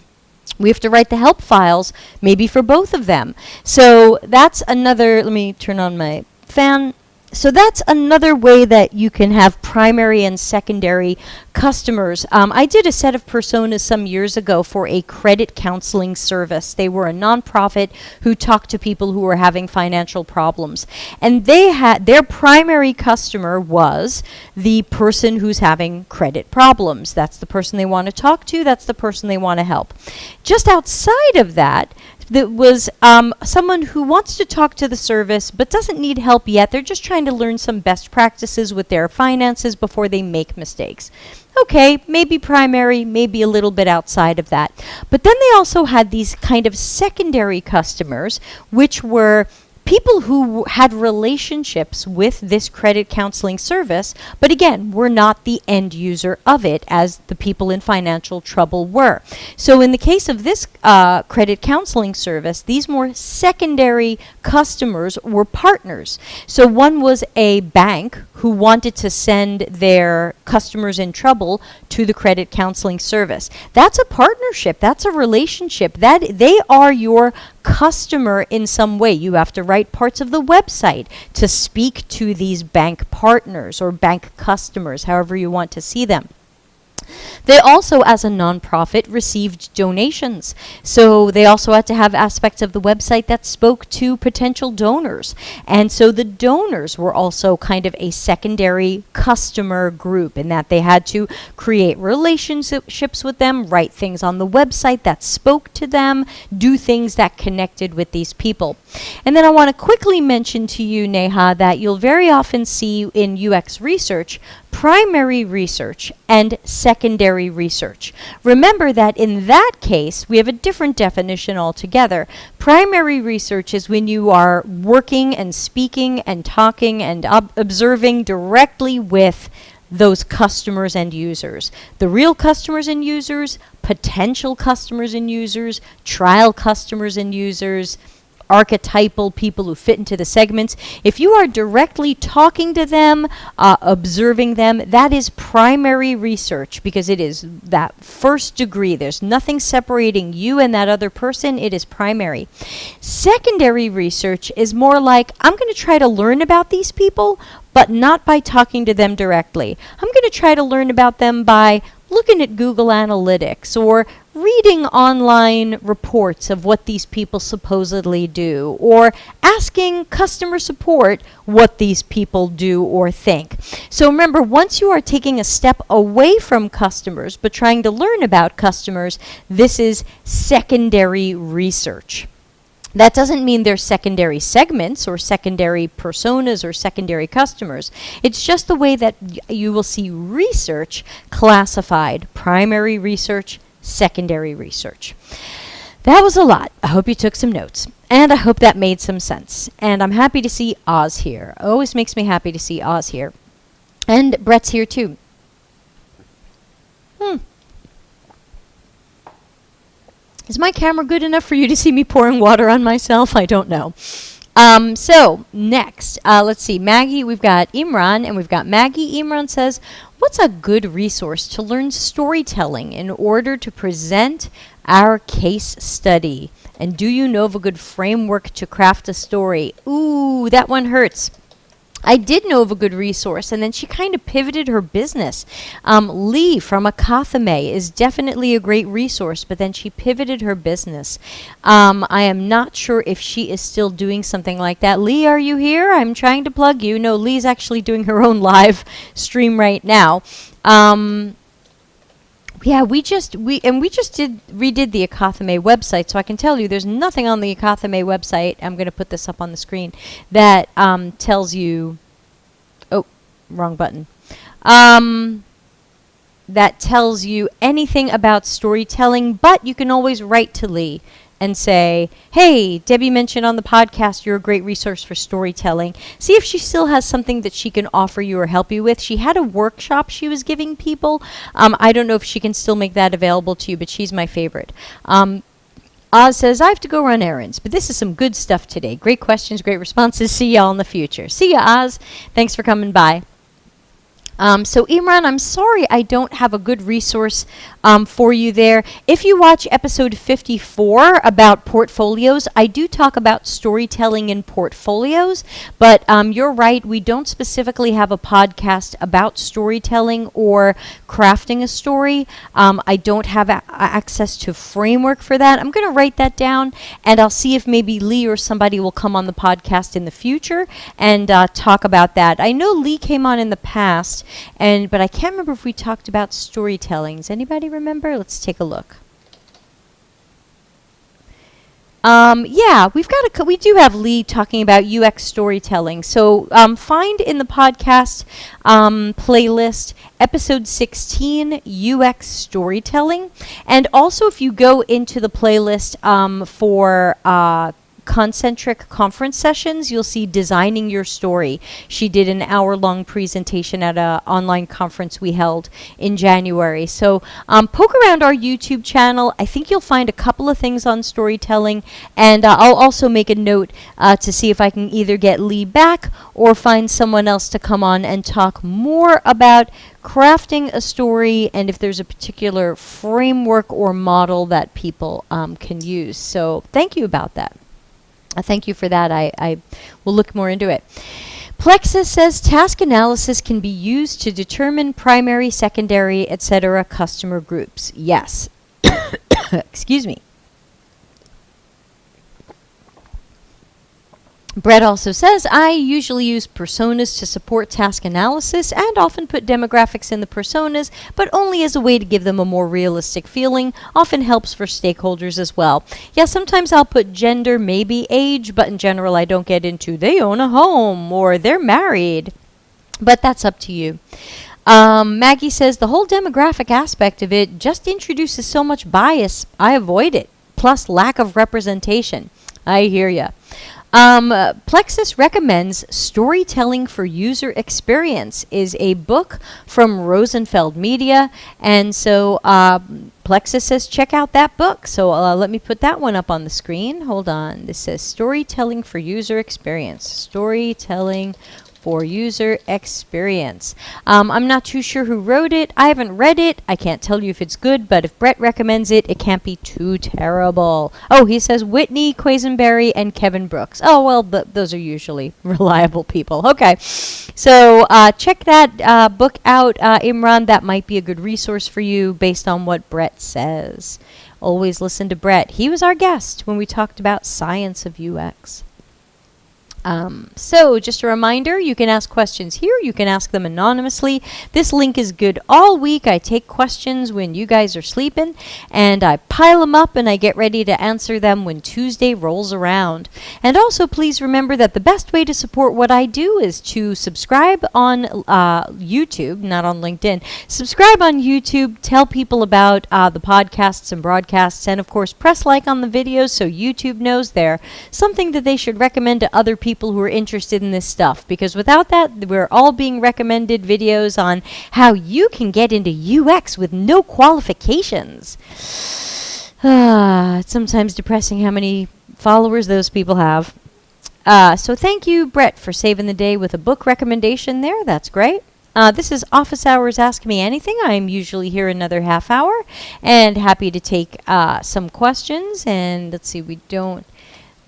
We have to write the help files, maybe for both of them. So that's another, let me turn on my fan. So that's another way that you can have primary and secondary customers. I did a set of personas some years ago for a credit counseling service. They were a nonprofit who talked to people who were having financial problems. And they had their primary customer was the person who's having credit problems. That's the person they want to talk to. That's the person they want to help. Just outside of that, that was someone who wants to talk to the service but doesn't need help yet. They're just trying to learn some best practices with their finances before they make mistakes. Okay, maybe primary, maybe a little bit outside of that. But then they also had these kind of secondary customers, which were people who had relationships with this credit counseling service, but again, were not the end user of it as the people in financial trouble were. So in the case of this credit counseling service, these more secondary customers were partners. So one was a bank who wanted to send their customers in trouble to the credit counseling service. That's a partnership. That's a relationship. That they are your customer in some way. You have to write parts of the website to speak to these bank partners or bank customers, however you want to see them. They also, as a nonprofit, received donations. So they also had to have aspects of the website that spoke to potential donors. And so the donors were also kind of a secondary customer group in that they had to create relationships with them, write things on the website that spoke to them, do things that connected with these people. And then I want to quickly mention to you, Neha, that you'll very often see in UX research primary research and secondary research. Remember that in that case, we have a different definition altogether. Primary research is when you are working and speaking and talking and observing directly with those customers and users. The real customers and users, potential customers and users, trial customers and users, archetypal people who fit into the segments. If you are directly talking to them, observing them, that is primary research because it is that first degree. There's nothing separating you and that other person. It is primary. Secondary research is more like, I'm going to try to learn about these people, but not by talking to them directly. I'm going to try to learn about them by looking at Google Analytics or reading online reports of what these people supposedly do, or asking customer support what these people do or think. So remember, once you are taking a step away from customers but trying to learn about customers, this is secondary research. That doesn't mean they're secondary segments or secondary personas or secondary customers. It's just the way that you will see research classified: primary research, secondary research. That was a lot. I hope you took some notes. And I hope that made some sense. And I'm happy to see Oz here. Always makes me happy to see Oz here. And Brett's here too. Is my camera good enough for you to see me pouring water on myself? I don't know. So next, let's see, Maggie, we've got Imran, and we've got Maggie. Imran says, what's a good resource to learn storytelling in order to present our case study? And do you know of a good framework to craft a story? Ooh, that one hurts. I did know of a good resource, and then she kind of pivoted her business. Lee from Akathame is definitely a great resource, but then she pivoted her business. I am not sure if she is still doing something like that. Lee, are you here? I'm trying to plug you. No, Lee's actually doing her own live stream right now. Yeah, we just redid the Akathame website, so I can tell you there's nothing on the Akathame website. I'm going to put this up on the screen that tells you. Oh, wrong button. That tells you anything about storytelling, but you can always write to Lee and say, hey, Debbie mentioned on the podcast you're a great resource for storytelling. See if she still has something that she can offer you or help you with. She had a workshop she was giving people. I don't know if she can still make that available to you, but she's my favorite. Oz says, I have to go run errands, but this is some good stuff today. Great questions, great responses. See y'all in the future. See ya, Oz. Thanks for coming by. So Imran, I'm sorry I don't have a good resource for you there. If you watch episode 54 about portfolios, I do talk about storytelling in portfolios, but you're right, we don't specifically have a podcast about storytelling or crafting a story. I don't have access to framework for that. I'm going to write that down, and I'll see if maybe Lee or somebody will come on the podcast in the future and talk about that. I know Lee came on in the past, but I can't remember if we talked about storytelling. Does anybody remember? Let's take a look. Yeah, we do have Lee talking about UX storytelling. So find in the podcast playlist episode 16, UX storytelling. And also if you go into the playlist for concentric conference sessions, you'll see Designing Your Story. She did an hour-long presentation at an online conference we held in January. So poke around our YouTube channel. I think you'll find a couple of things on storytelling, and I'll also make a note to see if I can either get Lee back or find someone else to come on and talk more about crafting a story, and if there's a particular framework or model that people can use. So thank you about that. Thank you for that. I will look more into it. Plexus says task analysis can be used to determine primary, secondary, etc. customer groups. Yes. Excuse me. Brett also says, I usually use personas to support task analysis and often put demographics in the personas, but only as a way to give them a more realistic feeling. Often helps for stakeholders as well. Yeah, sometimes I'll put gender, maybe age, but in general I don't get into they own a home or they're married. But that's up to you. Maggie says, the whole demographic aspect of it just introduces so much bias. I avoid it. Plus lack of representation. I hear ya. Plexus recommends Storytelling for User Experience is a book from Rosenfeld Media. And so Plexus says check out that book. So let me put that one up on the screen. Hold on. This says Storytelling for User Experience. Storytelling for User Experience. I'm not too sure who wrote it. I haven't read it. I can't tell you if it's good, but if Brett recommends it, it can't be too terrible. Oh, he says Whitney Quisenberry and Kevin Brooks. Oh, well, those are usually reliable people. Okay. So check that book out, Imran. That might be a good resource for you based on what Brett says. Always listen to Brett. He was our guest when we talked about science of UX. So just a reminder, you can ask questions here. You can ask them anonymously. This link is good all week. I take questions when you guys are sleeping, and I pile them up, and I get ready to answer them when Tuesday rolls around. And also, please remember that the best way to support what I do is to subscribe on YouTube, not on LinkedIn. Subscribe on YouTube. Tell people about the podcasts and broadcasts, and of course, press like on the videos so YouTube knows they're something that they should recommend to other people who are interested in this stuff, because without that, we're all being recommended videos on how you can get into UX with no qualifications. It's sometimes depressing how many followers those people have. So thank you, Brett, for saving the day with a book recommendation there. That's great. This is Office Hours Ask Me Anything. I'm usually here another half hour and happy to take some questions. And let's see, we don't.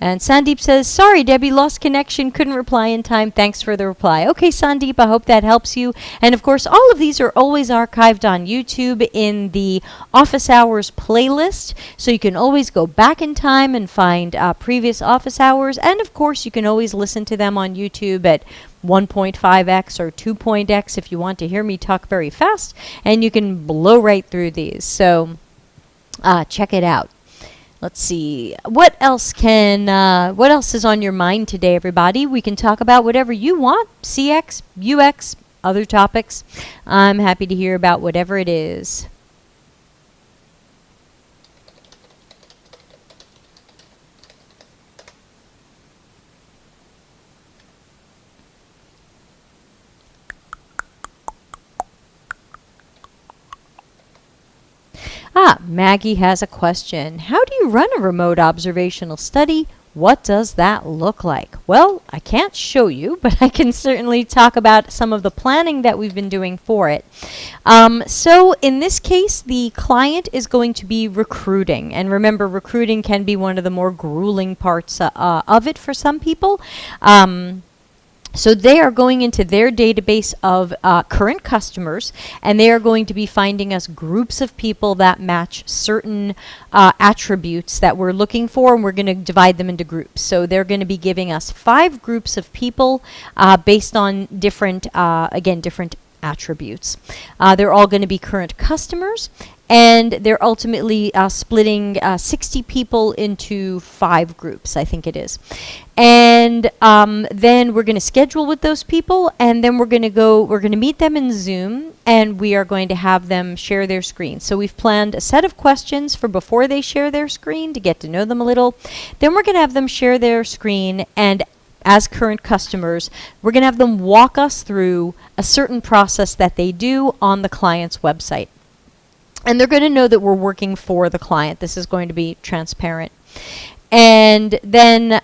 And Sandeep says, sorry, Debbie, lost connection, couldn't reply in time. Thanks for the reply. Okay, Sandeep, I hope that helps you. And of course, all of these are always archived on YouTube in the Office Hours playlist. So you can always go back in time and find previous Office Hours. And of course, you can always listen to them on YouTube at 1.5x or 2.x if you want to hear me talk very fast. And you can blow right through these. So check it out. Let's see. What else is on your mind today, everybody? We can talk about whatever you want. CX, UX, other topics. I'm happy to hear about whatever it is. Maggie has a question. How do you run a remote observational study What does that look like? Well, I can't show you, but I can certainly talk about some of the planning that we've been doing for it. So in this case, the client is going to be recruiting. And remember, recruiting can be one of the more grueling parts of it for some people. So they are going into their database of current customers, and they are going to be finding us groups of people that match certain attributes that we're looking for, and we're going to divide them into groups. So they're going to be giving us 5 groups of people based on different, different attributes. They're all going to be current customers, and they're ultimately splitting 60 people into 5 groups, I think it is. And then we're going to schedule with those people, and then we're going to meet them in Zoom, and we are going to have them share their screen. So we've planned a set of questions for before they share their screen to get to know them a little. Then we're going to have them share their screen, and as current customers, we're going to have them walk us through a certain process that they do on the client's website. And they're going to know that we're working for the client. This is going to be transparent. And then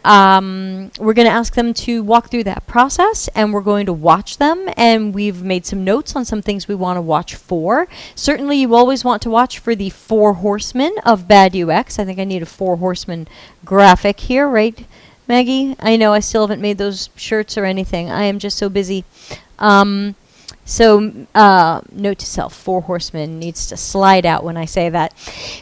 we're going to ask them to walk through that process, and we're going to watch them. And we've made some notes on some things we want to watch for. Certainly, you always want to watch for the 4 horsemen of bad UX. I think I need a 4 horsemen graphic here, right, Maggie? I know I still haven't made those shirts or anything. I am just so busy. Note to self, 4 horsemen needs to slide out when I say that.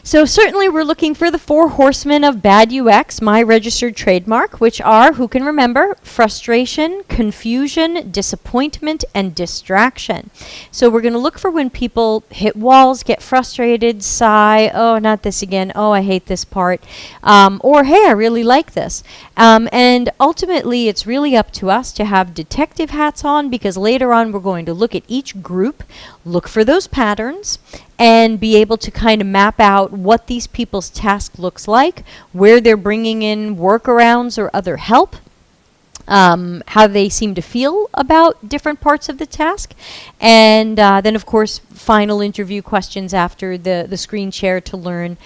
So certainly we're looking for the 4 horsemen of bad UX, my registered trademark, which are, who can remember, frustration, confusion, disappointment, and distraction. So we're going to look for when people hit walls, get frustrated, sigh, oh, not this again, oh, I hate this part, or hey, I really like this. And ultimately, it's really up to us to have detective hats on, because later on we're going to look at each group, look for those patterns, and be able to kind of map out what these people's task looks like, where they're bringing in workarounds or other help, how they seem to feel about different parts of the task, and then of course final interview questions after the screen share to learn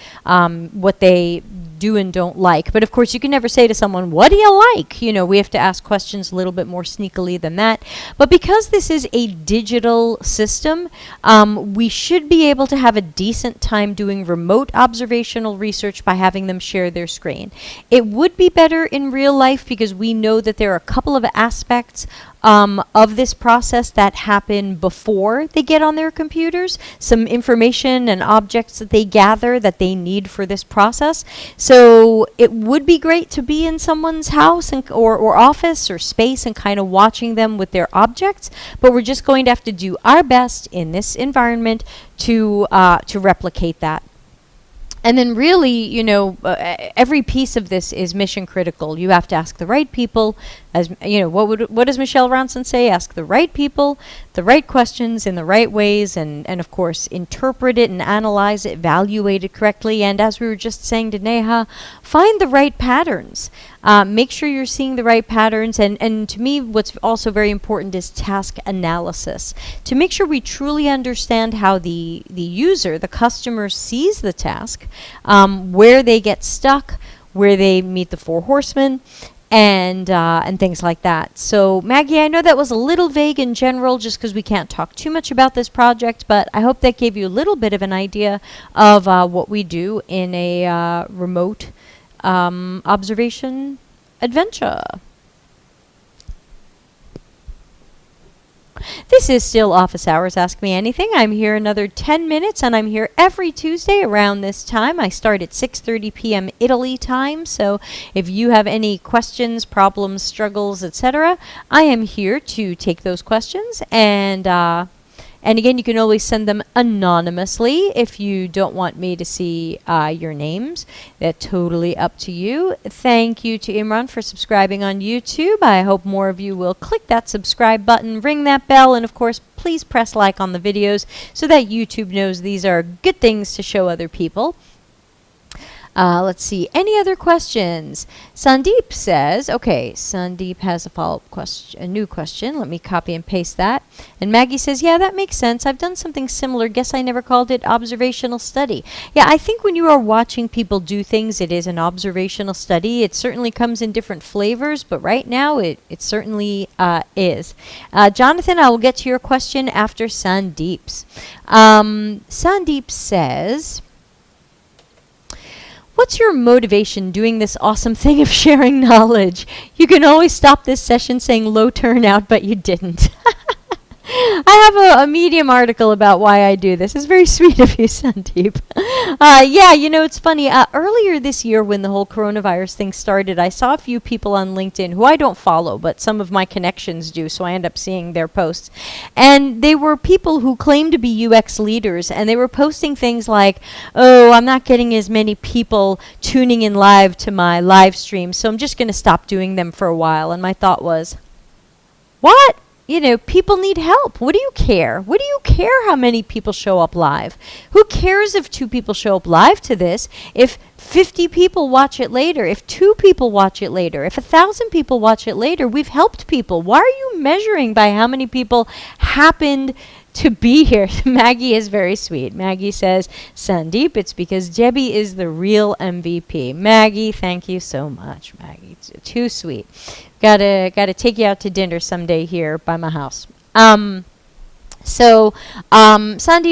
what they do and don't like. But of course you can never say to someone, what do you like? You know, we have to ask questions a little bit more sneakily than that. But because this is a digital system, we should be able to have a decent time doing remote observational research by having them share their screen. It would be better in real life, because we know that there are a couple of aspects of this process that happen before they get on their computers, some information and objects that they gather that they need for this process. So it would be great to be in someone's house or office or space and kind of watching them with their objects, but we're just going to have to do our best in this environment to replicate that. And then really, you know, every piece of this is mission critical. You have to ask the right people. As you know, what does Michelle Ronson say? Ask the right people, the right questions in the right ways, and of course interpret it and analyze it, evaluate it correctly. And as we were just saying to Neha, find the right patterns. Make sure you're seeing the right patterns. And to me, what's also very important is task analysis, to make sure we truly understand how the user, the customer, sees the task, where they get stuck, where they meet the 4 horsemen, and things like that. So Maggie, I know that was a little vague in general just because we can't talk too much about this project, but I hope that gave you a little bit of an idea of what we do in a remote observation adventure. This is still Office Hours Ask Me Anything. I'm here another 10 minutes, and I'm here every Tuesday around this time. I start at 6:30 p.m. Italy time, so if you have any questions, problems, struggles, etc., I am here to take those questions. And again, you can always send them anonymously if you don't want me to see your names. That's totally up to you. Thank you to Imran for subscribing on YouTube. I hope more of you will click that subscribe button, ring that bell, and of course, please press like on the videos so that YouTube knows these are good things to show other people. Let's see. Any other questions? Sandeep says, okay, Sandeep has a follow-up question, a new question. Let me copy and paste that. And Maggie says, yeah, that makes sense. I've done something similar. Guess I never called it observational study. Yeah, I think when you are watching people do things, it is an observational study. It certainly comes in different flavors, but right now it certainly is. Jonathan, I will get to your question after Sandeep's. Sandeep says, what's your motivation doing this awesome thing of sharing knowledge? You can always stop this session saying low turnout, but you didn't. I have a Medium article about why I do this. It's very sweet of you, Sandeep. Yeah, you know, it's funny. Earlier this year when the whole coronavirus thing started, I saw a few people on LinkedIn who I don't follow, but some of my connections do, so I end up seeing their posts. And they were people who claimed to be UX leaders, and they were posting things like, oh, I'm not getting as many people tuning in live to my live stream, so I'm just going to stop doing them for a while. And my thought was, what? You know, people need help. What do you care? What do you care how many people show up live? Who cares if 2 people show up live to this? If 50 people watch it later, if 2 people watch it later, if 1,000 people watch it later, we've helped people. Why are you measuring by how many people happened to be here? Maggie is very sweet. Maggie says, Sandeep, it's because Debbie is the real MVP. Maggie, thank you so much, Maggie. It's too sweet. Gotta take you out to dinner someday here by my house. Sandeep,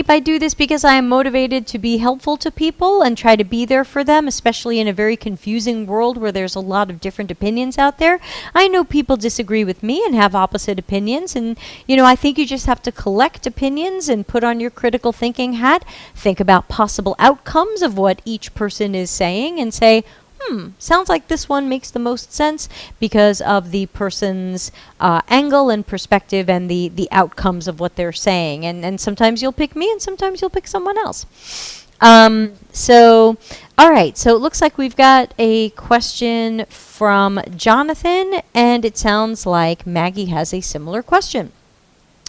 I do this because I am motivated to be helpful to people and try to be there for them, especially in a very confusing world where there's a lot of different opinions out there. I know people disagree with me and have opposite opinions, and, you know, I think you just have to collect opinions and put on your critical thinking hat, think about possible outcomes of what each person is saying, and say, sounds like this one makes the most sense because of the person's angle and perspective and the outcomes of what they're saying. And sometimes you'll pick me and sometimes you'll pick someone else. All right. So it looks like we've got a question from Jonathan, and it sounds like Maggie has a similar question.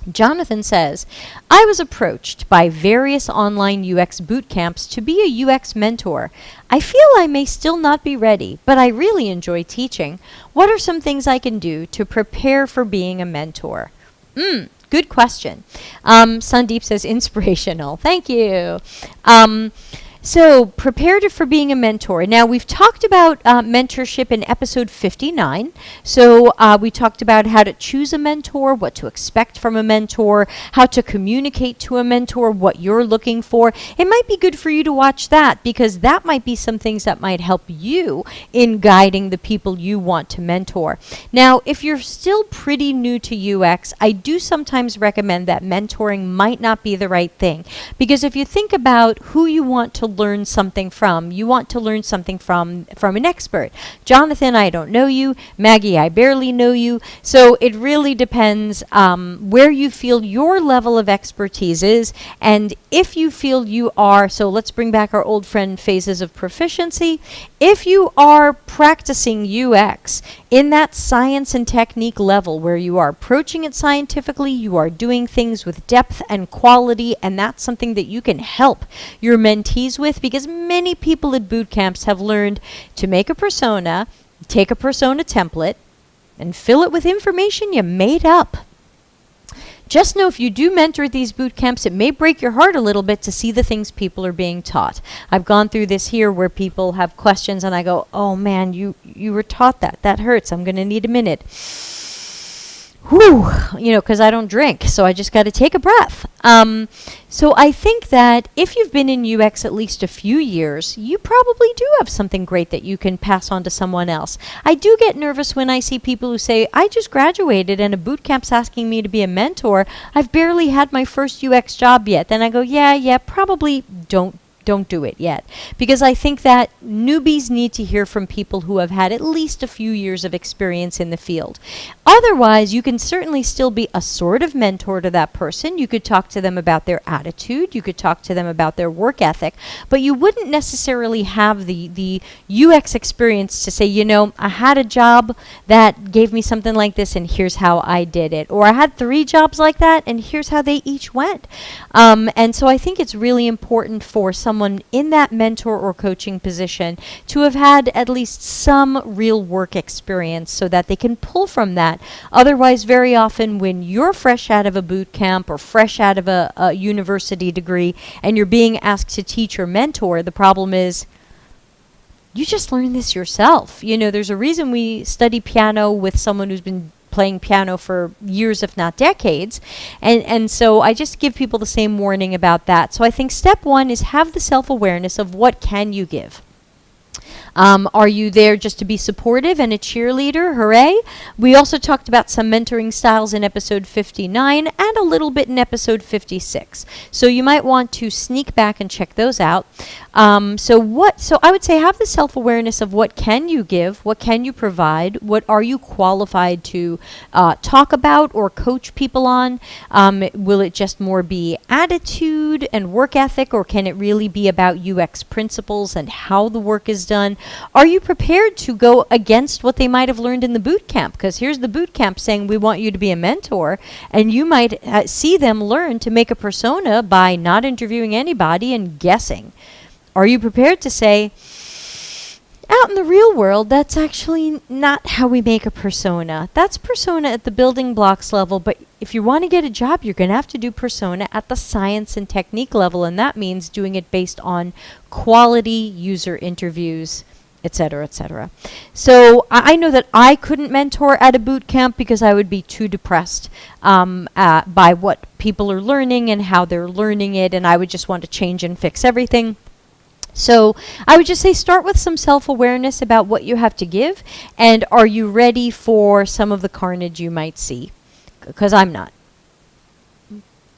Jonathan says, I was approached by various online UX boot camps to be a UX mentor. I feel I may still not be ready, but I really enjoy teaching. What are some things I can do to prepare for being a mentor? Good question. Sandeep says, inspirational. Thank you. So, prepared for being a mentor. Now, we've talked about mentorship in episode 59. So, we talked about how to choose a mentor, what to expect from a mentor, how to communicate to a mentor, what you're looking for. It might be good for you to watch that because that might be some things that might help you in guiding the people you want to mentor. Now, if you're still pretty new to UX, I do sometimes recommend that mentoring might not be the right thing. Because if you think about who you want to learn something from, you want to learn something from an expert. Jonathan, I don't know you. Maggie, I barely know you. So it really depends where you feel your level of expertise is, and if you feel you are, so let's bring back our old friend phases of proficiency. If you are practicing UX in that science and technique level where you are approaching it scientifically, you are doing things with depth and quality, and that's something that you can help your mentees with, because many people at boot camps have learned to make a persona, take a persona template, and fill it with information you made up. Just know if you do mentor at these boot camps, it may break your heart a little bit to see the things people are being taught. I've gone through this here where people have questions and I go, oh man, you were taught that. That hurts. I'm going to need a minute. Whew, you know, because I don't drink, so I just got to take a breath. So I think that if you've been in UX at least a few years, you probably do have something great that you can pass on to someone else. I do get nervous when I see people who say, I just graduated and a boot camp's asking me to be a mentor. I've barely had my first UX job yet. Then I go, yeah, probably don't do it yet. Because I think that newbies need to hear from people who have had at least a few years of experience in the field. Otherwise, you can certainly still be a sort of mentor to that person. You could talk to them about their attitude. You could talk to them about their work ethic. But you wouldn't necessarily have the UX experience to say, you know, I had a job that gave me something like this and here's how I did it. Or I had 3 jobs like that and here's how they each went. And so I think it's really important for someone someone in that mentor or coaching position to have had at least some real work experience so that they can pull from that. Otherwise, very often when you're fresh out of a boot camp or fresh out of a university degree and you're being asked to teach or mentor, the problem is you just learn this yourself. There's a reason we study piano with someone who's been playing piano for years, if not decades. And so I just give people the same warning about that. So I think step one is have the self-awareness of what can you give. Are you there just to be supportive and a cheerleader? Hooray! We also talked about some mentoring styles in episode 59 and a little bit in episode 56. So you might want to sneak back and check those out. So I would say have the self-awareness of what can you give, what can you provide, what are you qualified to talk about or coach people on? Will it just more be attitude and work ethic, or can it really be about UX principles and how the work is done? Are you prepared to go against what they might have learned in the boot camp? Because here's the boot camp saying we want you to be a mentor, and you might see them learn to make a persona by not interviewing anybody and guessing. Are you prepared to say, out in the real world, that's actually not how we make a persona. That's persona at the building blocks level, but if you want to get a job, you're going to have to do persona at the science and technique level, and that means doing it based on quality user interviews, etc., etc. So I know that I couldn't mentor at a boot camp because I would be too depressed by what people are learning and how they're learning it, and I would just want to change and fix everything. So I would just say start with some self-awareness about what you have to give, and are you ready for some of the carnage you might see? Because I'm not.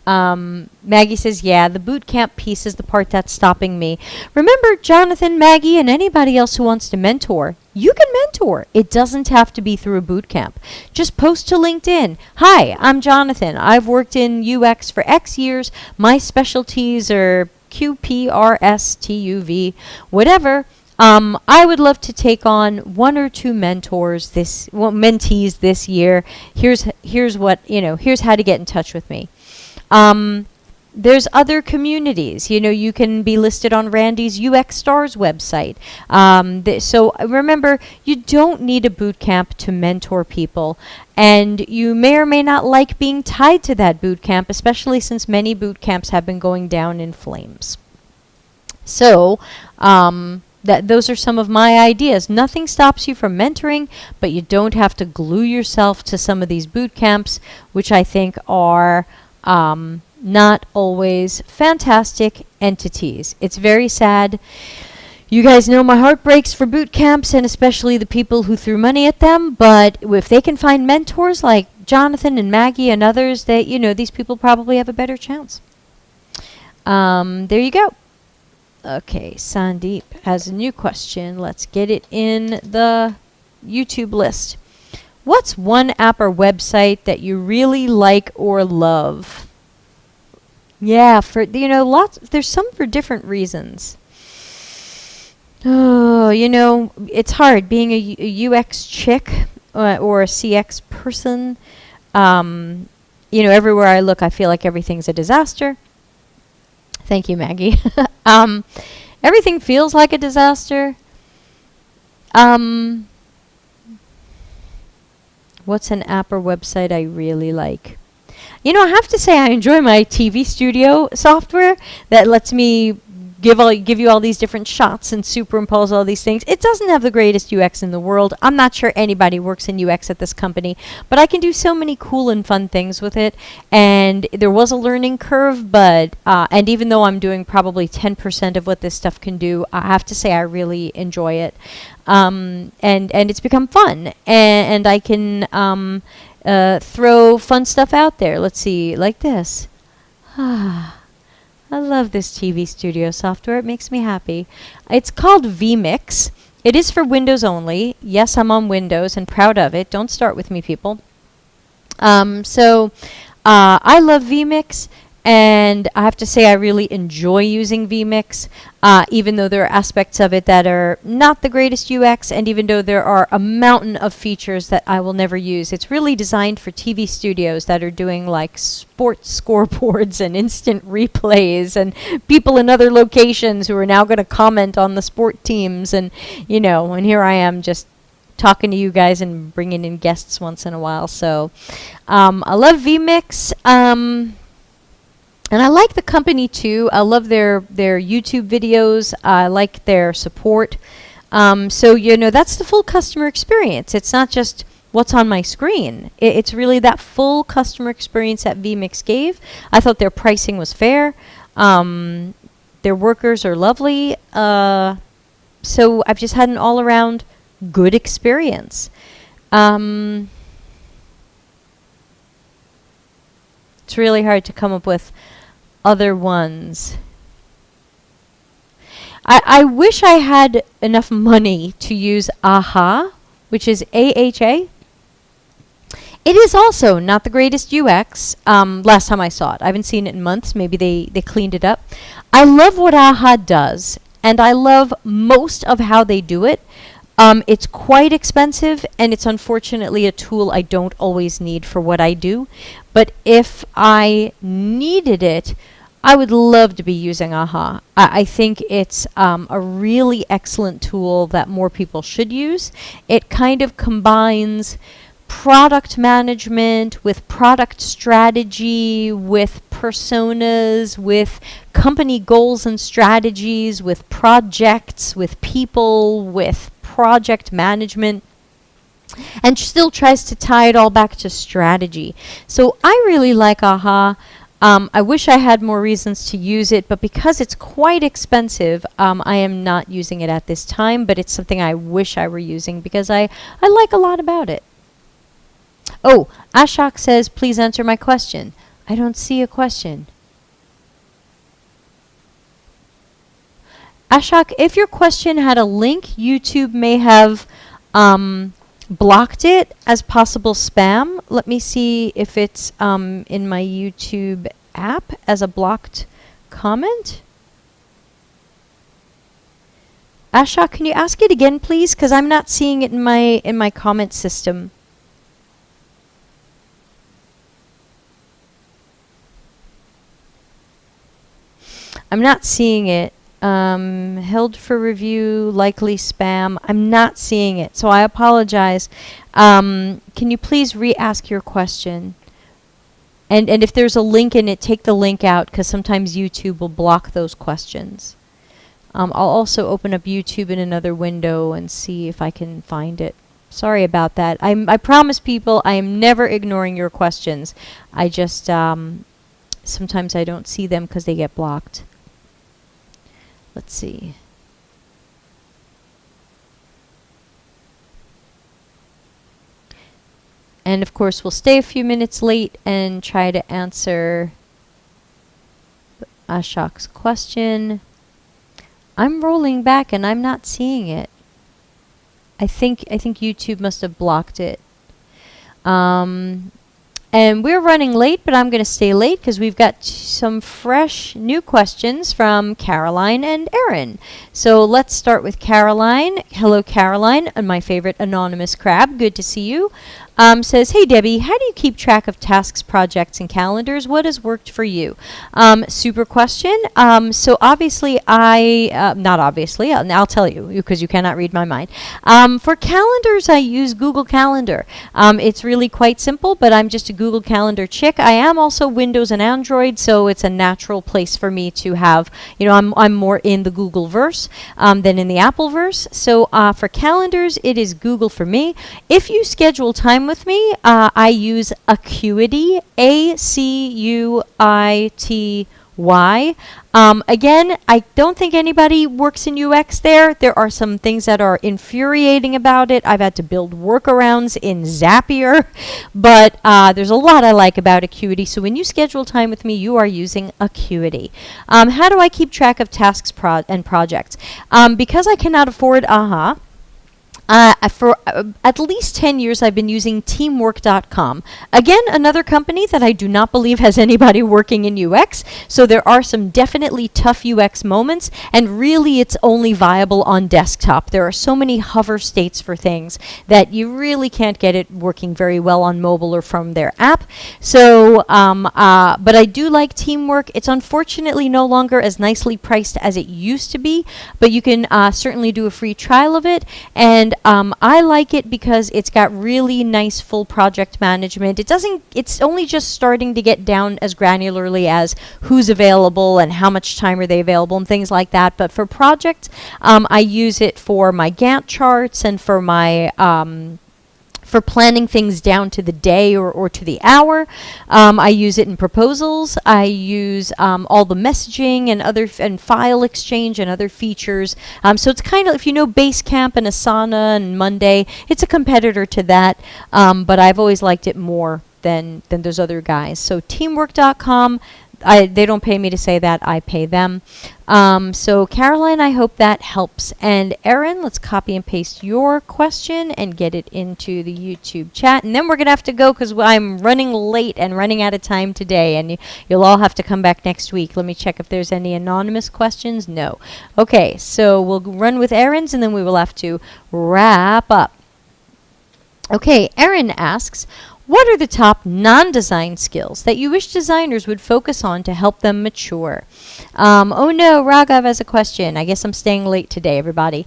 Maggie says, yeah, the boot camp piece is the part that's stopping me. Remember, Jonathan, Maggie, and anybody else who wants to mentor, you can mentor. It doesn't have to be through a boot camp. Just post to LinkedIn. Hi, I'm Jonathan. I've worked in UX for X years. My specialties are QPRSTUV, whatever. I would love to take on one or two mentees this year. Here's how to get in touch with me. There's other communities. You can be listed on Randy's UX Stars website. So remember, you don't need a boot camp to mentor people. And you may or may not like being tied to that boot camp, especially since many boot camps have been going down in flames. So those are some of my ideas. Nothing stops you from mentoring, but you don't have to glue yourself to some of these boot camps, which I think are not always fantastic entities. It's very sad. You guys know my heart breaks for boot camps, and especially the people who threw money at them, but if they can find mentors like Jonathan and Maggie and others, these people probably have a better chance. There you go. Okay, Sandeep has a new question. Let's get it in the YouTube list. What's one app or website that you really like or love? Yeah, there's some for different reasons. Oh, it's hard being a UX chick or a CX person. Everywhere I look, I feel like everything's a disaster. Thank you, Maggie. Everything feels like a disaster. What's an app or website I really like? I have to say I enjoy my TV studio software that lets me give you all these different shots and superimpose all these things. It doesn't have the greatest UX in the world. I'm not sure anybody works in UX at this company, but I can do so many cool and fun things with it. And there was a learning curve, but and even though I'm doing probably 10% of what this stuff can do, I have to say I really enjoy it. And it's become fun, and I can throw fun stuff out there. Let's see, like this. I love this TV studio software. It makes me happy. It's called vMix. It is for Windows only. Yes, I'm on Windows and proud of it. Don't start with me, people. I love vMix. And I have to say I really enjoy using vMix, even though there are aspects of it that are not the greatest UX, and even though there are a mountain of features that I will never use. It's really designed for TV studios that are doing like sports scoreboards and instant replays, and people in other locations who are now going to comment on the sport teams. And, you know, and here I am just talking to you guys and bringing in guests once in a while. So I love vMix. And I like the company too. I love their YouTube videos. I like their support. So, you know, that's the full customer experience. It's not just what's on my screen. It's really that full customer experience that vMix gave. I thought their pricing was fair. Their workers are lovely. So I've just had an all-around good experience. It's really hard to come up with other ones. I wish I had enough money to use AHA, which is AHA. It is also not the greatest UX. Last time I saw it, I haven't seen it in months. Maybe they cleaned it up. I love what AHA does, and I love most of how they do it. It's quite expensive, and it's unfortunately a tool I don't always need for what I do. But if I needed it, I would love to be using AHA. I think it's a really excellent tool that more people should use. It kind of combines product management with product strategy, with personas, with company goals and strategies, with projects, with people, with project management, and still tries to tie it all back to strategy. So I really like AHA. I wish I had more reasons to use it, but because it's quite expensive, I am not using it at this time, but it's something I wish I were using because I like a lot about it. Oh, Ashok says, please answer my question. I don't see a question. Ashok, if your question had a link, YouTube may have blocked it as possible spam. Let me see if it's in my YouTube app as a blocked comment. Ashok, can you ask it again, please? Because I'm not seeing it in my comment system. I'm not seeing it. Held for review, likely spam. I'm not seeing it, so I apologize. Can you please re-ask your question? And if there's a link in it, take the link out, because sometimes YouTube will block those questions. I'll also open up YouTube in another window and see if I can find it. Sorry about that. I promise people I am never ignoring your questions. I just sometimes I don't see them because they get blocked. Let's see. And of course, we'll stay a few minutes late and try to answer Ashok's question. I'm rolling back and I'm not seeing it. I think YouTube must have blocked it. And we're running late, but I'm going to stay late because we've got some fresh new questions from Caroline and Erin. So let's start with Caroline. Hello, Caroline, and my favorite anonymous crab. Good to see you. Says, hey, Debbie, how do you keep track of tasks, projects, and calendars? What has worked for you? Super question. So obviously not obviously, I'll tell you because you cannot read my mind. For calendars, I use Google Calendar. It's really quite simple, but I'm just a Google Calendar chick. I am also Windows and Android, so it's a natural place for me to have, I'm more in the Google verse than in the Apple verse. So for calendars, it is Google for me. If you schedule time with me, I use Acuity, Acuity. Again, I don't think anybody works in UX there. There are some things that are infuriating about it. I've had to build workarounds in Zapier, but there's a lot I like about Acuity. So when you schedule time with me, you are using Acuity. How do I keep track of tasks and projects? Because I cannot afford AHA, For at least 10 years, I've been using teamwork.com. Again, another company that I do not believe has anybody working in UX, so there are some definitely tough UX moments, and really it's only viable on desktop. There are so many hover states for things that you really can't get it working very well on mobile or from their app. So, but I do like Teamwork. It's unfortunately no longer as nicely priced as it used to be, but you can certainly do a free trial of it, and I like it because it's got really nice full project management. It's only just starting to get down as granularly as who's available and how much time are they available and things like that. But for projects, I use it for my Gantt charts and for my for planning things down to the day or to the hour. I use it in proposals. I use all the messaging and file exchange and other features. So it's kind of, if you know Basecamp and Asana and Monday, it's a competitor to that, but I've always liked it more than those other guys. So teamwork.com. They don't pay me to say that, I pay them. So Caroline, I hope that helps. And Erin, let's copy and paste your question and get it into the YouTube chat. And then we're going to have to go because I'm running late and running out of time today. And you'll all have to come back next week. Let me check if there's any anonymous questions. No. Okay, so we'll run with Erin's and then we will have to wrap up. Okay, Erin asks, what are the top non-design skills that you wish designers would focus on to help them mature? Oh no, Raghav has a question. I guess I'm staying late today, everybody.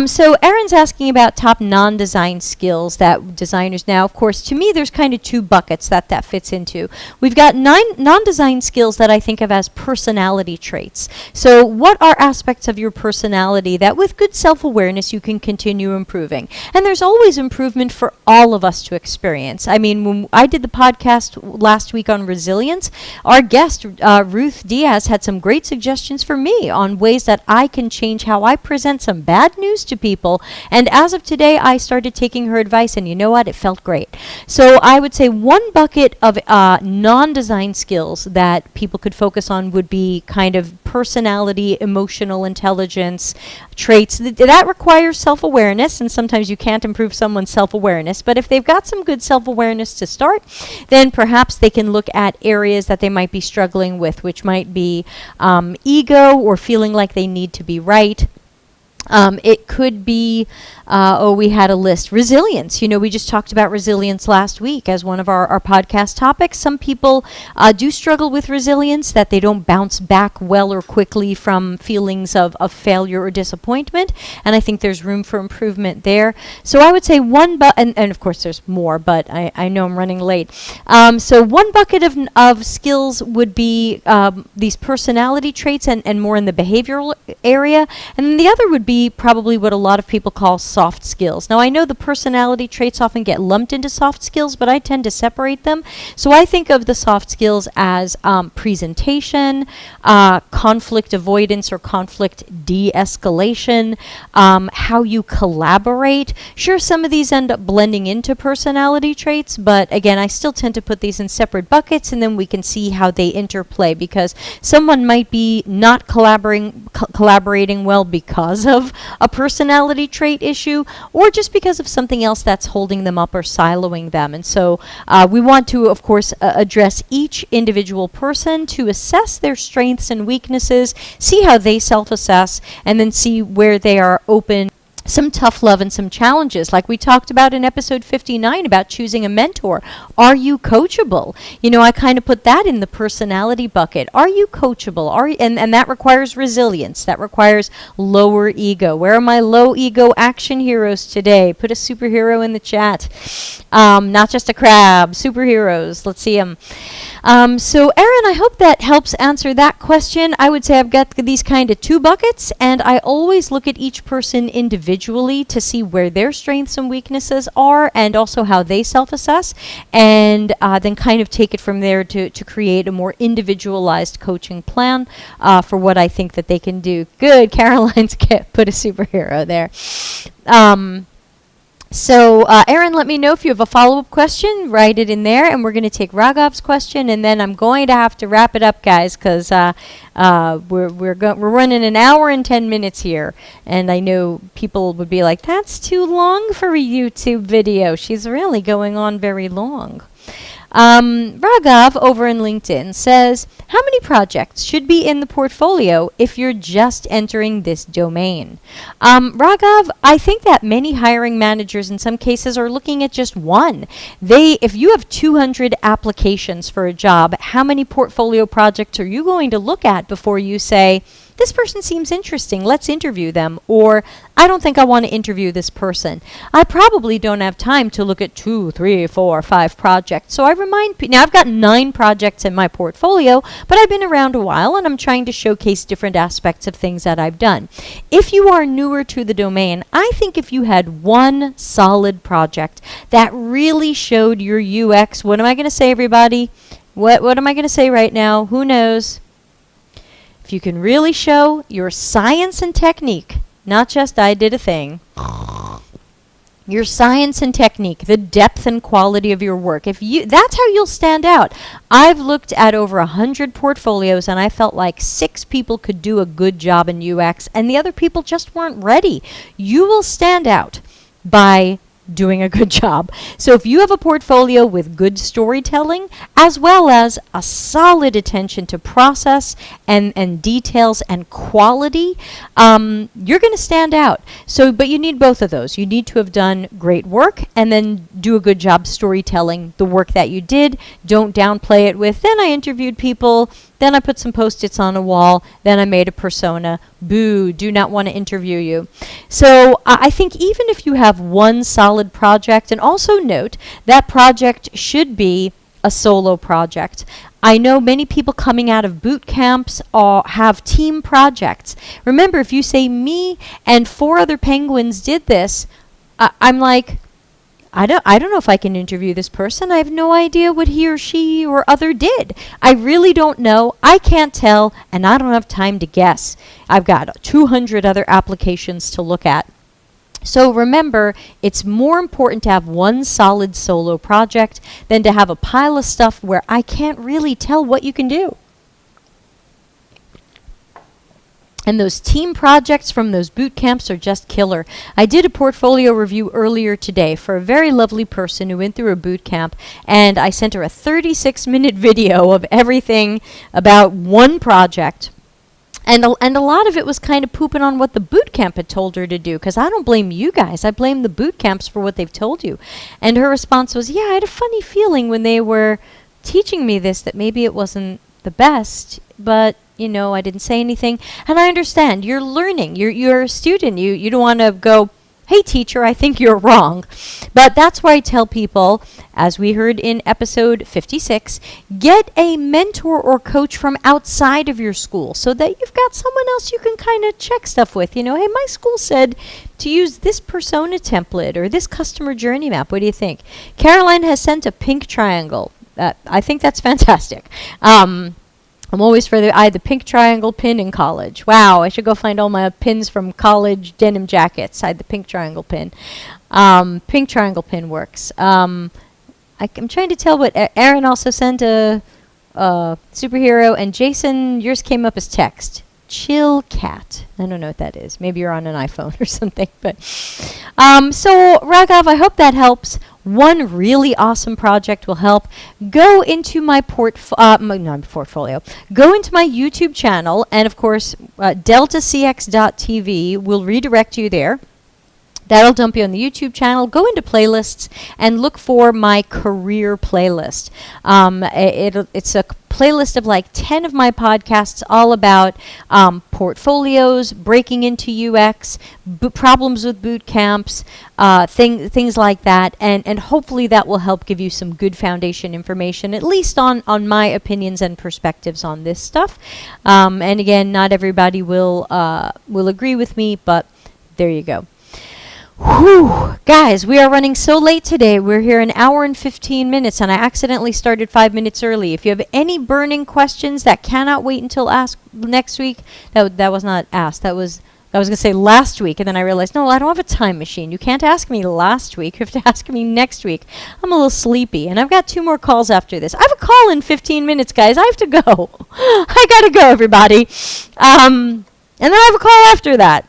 So Erin's asking about top non-design skills that designers now, of course, to me, there's kind of two buckets that fits into. We've got non-design skills that I think of as personality traits. So what are aspects of your personality that with good self-awareness you can continue improving? And there's always improvement for all of us to experience. I mean, when I did the podcast last week on resilience, our guest, Ruth Diaz, had some great suggestions for me on ways that I can change how I present some bad news to people. And as of today, I started taking her advice, and you know what? It felt great. So I would say one bucket of non-design skills that people could focus on would be kind of personality, emotional intelligence traits. That requires self-awareness, and sometimes you can't improve someone's self-awareness. But if they've got some good self-awareness to start, then perhaps they can look at areas that they might be struggling with, which might be ego or feeling like they need to be right. It could be, we had a list. Resilience. You know, we just talked about resilience last week as one of our podcast topics. Some people do struggle with resilience, that they don't bounce back well or quickly from feelings of failure or disappointment. And I think there's room for improvement there. So I would say and of course there's more, but I know I'm running late. So one bucket of skills would be these personality traits and more in the behavioral area. And then the other would be probably what a lot of people call soft skills. Now, I know the personality traits often get lumped into soft skills, but I tend to separate them. So I think of the soft skills as presentation, conflict avoidance or conflict de-escalation, how you collaborate. Sure, some of these end up blending into personality traits, but again, I still tend to put these in separate buckets, and then we can see how they interplay, because someone might be not collaborating well because of a personality trait issue, or just because of something else that's holding them up or siloing them. And so we want to, of course, address each individual person to assess their strengths and weaknesses, see how they self-assess, and then see where they are open some tough love and some challenges, like we talked about in episode 59 about choosing a mentor. Are you coachable? You know, I kind of put that in the personality bucket. Are you coachable? And that requires resilience. That requires lower ego. Where are my low ego action heroes today? Put a superhero in the chat. Not just a crab. Superheroes. Let's see them. So Erin, I hope that helps answer that question. I would say I've got these kind of two buckets, and I always look at each person individually to see where their strengths and weaknesses are, and also how they self-assess, and then kind of take it from there to create a more individualized coaching plan for what I think that they can do. Good, Caroline's put a superhero there. So, Aaron, let me know if you have a follow-up question. Write it in there, and we're going to take Raghav's question, and then I'm going to have to wrap it up, guys, because we're running an hour and 10 minutes here, and I know people would be like, "That's too long for a YouTube video." She's really going on very long. Raghav over in LinkedIn says, how many projects should be in the portfolio if you're just entering this domain? Raghav, I think that many hiring managers in some cases are looking at just one. If you have 200 applications for a job, how many portfolio projects are you going to look at before you say, this person seems interesting, let's interview them, or I don't think I want to interview this person. I probably don't have time to look at 2, 3, 4, 5 projects. So I remind people, now I've got 9 projects in my portfolio, but I've been around a while and I'm trying to showcase different aspects of things that I've done. If you are newer to the domain, I think if you had one solid project that really showed your UX, what am I going to say, everybody? What am I going to say right now? Who knows? If you can really show your science and technique, not just I did a thing, your science and technique, the depth and quality of your work, that's how you'll stand out. I've looked at over 100 portfolios and I felt like 6 people could do a good job in UX and the other people just weren't ready. You will stand out by doing a good job. So if you have a portfolio with good storytelling as well as a solid attention to process and details and quality, you're going to stand out. So, but you need both of those. You need to have done great work and then do a good job storytelling the work that you did. Don't downplay it with, then I interviewed people, then I put some Post-its on a wall, then I made a persona. Boo, do not want to interview you. So I think even if you have one solid project, and also note that project should be a solo project. I know many people coming out of boot camps have team projects. Remember, if you say me and 4 other penguins did this, I'm like, I don't know if I can interview this person. I have no idea what he or she or other did. I really don't know. I can't tell, and I don't have time to guess. I've got 200 other applications to look at. So remember, it's more important to have one solid solo project than to have a pile of stuff where I can't really tell what you can do. And those team projects from those boot camps are just killer. I did a portfolio review earlier today for a very lovely person who went through a boot camp, and I sent her a 36-minute video of everything about one project. And a lot of it was kind of pooping on what the boot camp had told her to do, because I don't blame you guys. I blame the boot camps for what they've told you. And her response was, yeah, I had a funny feeling when they were teaching me this that maybe it wasn't the best, but I didn't say anything. And I understand. You're learning. You're a student. You don't want to go, hey, teacher, I think you're wrong. But that's why I tell people, as we heard in episode 56, get a mentor or coach from outside of your school so that you've got someone else you can kind of check stuff with. Hey, my school said to use this persona template or this customer journey map. What do you think? Caroline has sent a pink triangle. I think that's fantastic. I'm always I had the pink triangle pin in college. Wow, I should go find all my pins from college denim jackets. I had the pink triangle pin. Pink triangle pin works. I'm trying to tell what Aaron also sent a superhero, and Jason, yours came up as text. Chill cat. I don't know what that is. Maybe you're on an iPhone or something. But so Raghav, I hope that helps. One really awesome project will help. Go into my portfolio. Go into my YouTube channel, and of course, deltacx.tv will redirect you there. That'll dump you on the YouTube channel. Go into playlists and look for my career playlist. It's a playlist of like 10 of my podcasts all about portfolios, breaking into UX, problems with boot camps, things like that. And hopefully that will help give you some good foundation information, at least on my opinions and perspectives on this stuff. And again, not everybody will agree with me, but there you go. Whew, guys, we are running so late today. We're here an hour and 15 minutes, and I accidentally started 5 minutes early. If you have any burning questions that cannot wait until ask next week, that was not asked. That was I was going to say last week, and then I realized, no, I don't have a time machine. You can't ask me last week. You have to ask me next week. I'm a little sleepy, and I've got 2 more calls after this. I have a call in 15 minutes, guys. I have to go. I got to go, everybody. And then I have a call after that.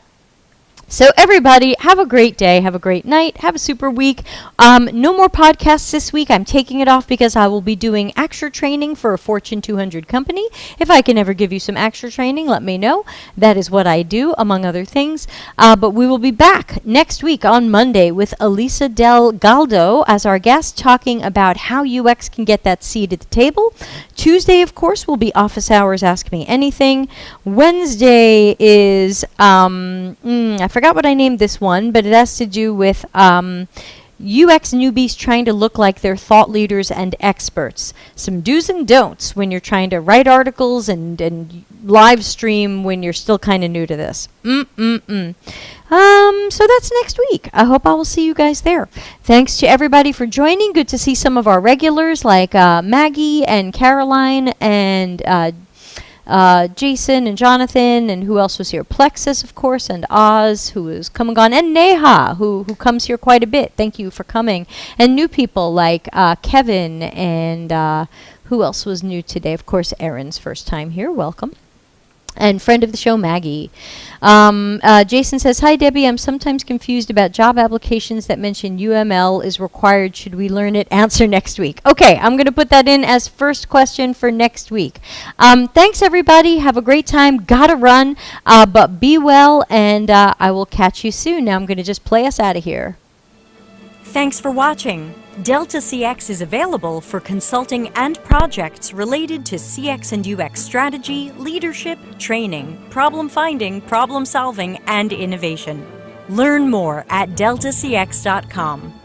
So everybody, have a great day, have a great night, have a super week. No more podcasts this week. I'm taking it off because I will be doing Acture training for a Fortune 200 company. If I can ever give you some Acture training, let me know. That is what I do, among other things. But we will be back next week on Monday with Elisa Del Galdo as our guest, talking about how UX can get that seat at the table. Tuesday, of course, will be Office Hours Ask Me Anything. Wednesday is, I forgot what I named this one, but it has to do with UX newbies trying to look like they're thought leaders and experts. Some do's and don'ts when you're trying to write articles and live stream when you're still kind of new to this. So that's next week. I hope I will see you guys there. Thanks to everybody for joining. Good to see some of our regulars like Maggie and Caroline and Jason and Jonathan, and who else was here? Plexus, of course, and Oz, who is come and gone, and Neha, who comes here quite a bit. Thank you for coming. And new people like Kevin, and who else was new today? Of course, Erin's first time here. Welcome. And friend of the show, Maggie. Jason says, hi, Debbie. I'm sometimes confused about job applications that mention UML is required. Should we learn it? Answer next week. Okay, I'm going to put that in as first question for next week. Thanks, everybody. Have a great time. Gotta run, but be well, and I will catch you soon. Now I'm going to just play us out of here. Thanks for watching. Delta CX is available for consulting and projects related to CX and UX strategy, leadership, training, problem finding, problem solving, and innovation. Learn more at deltacx.com.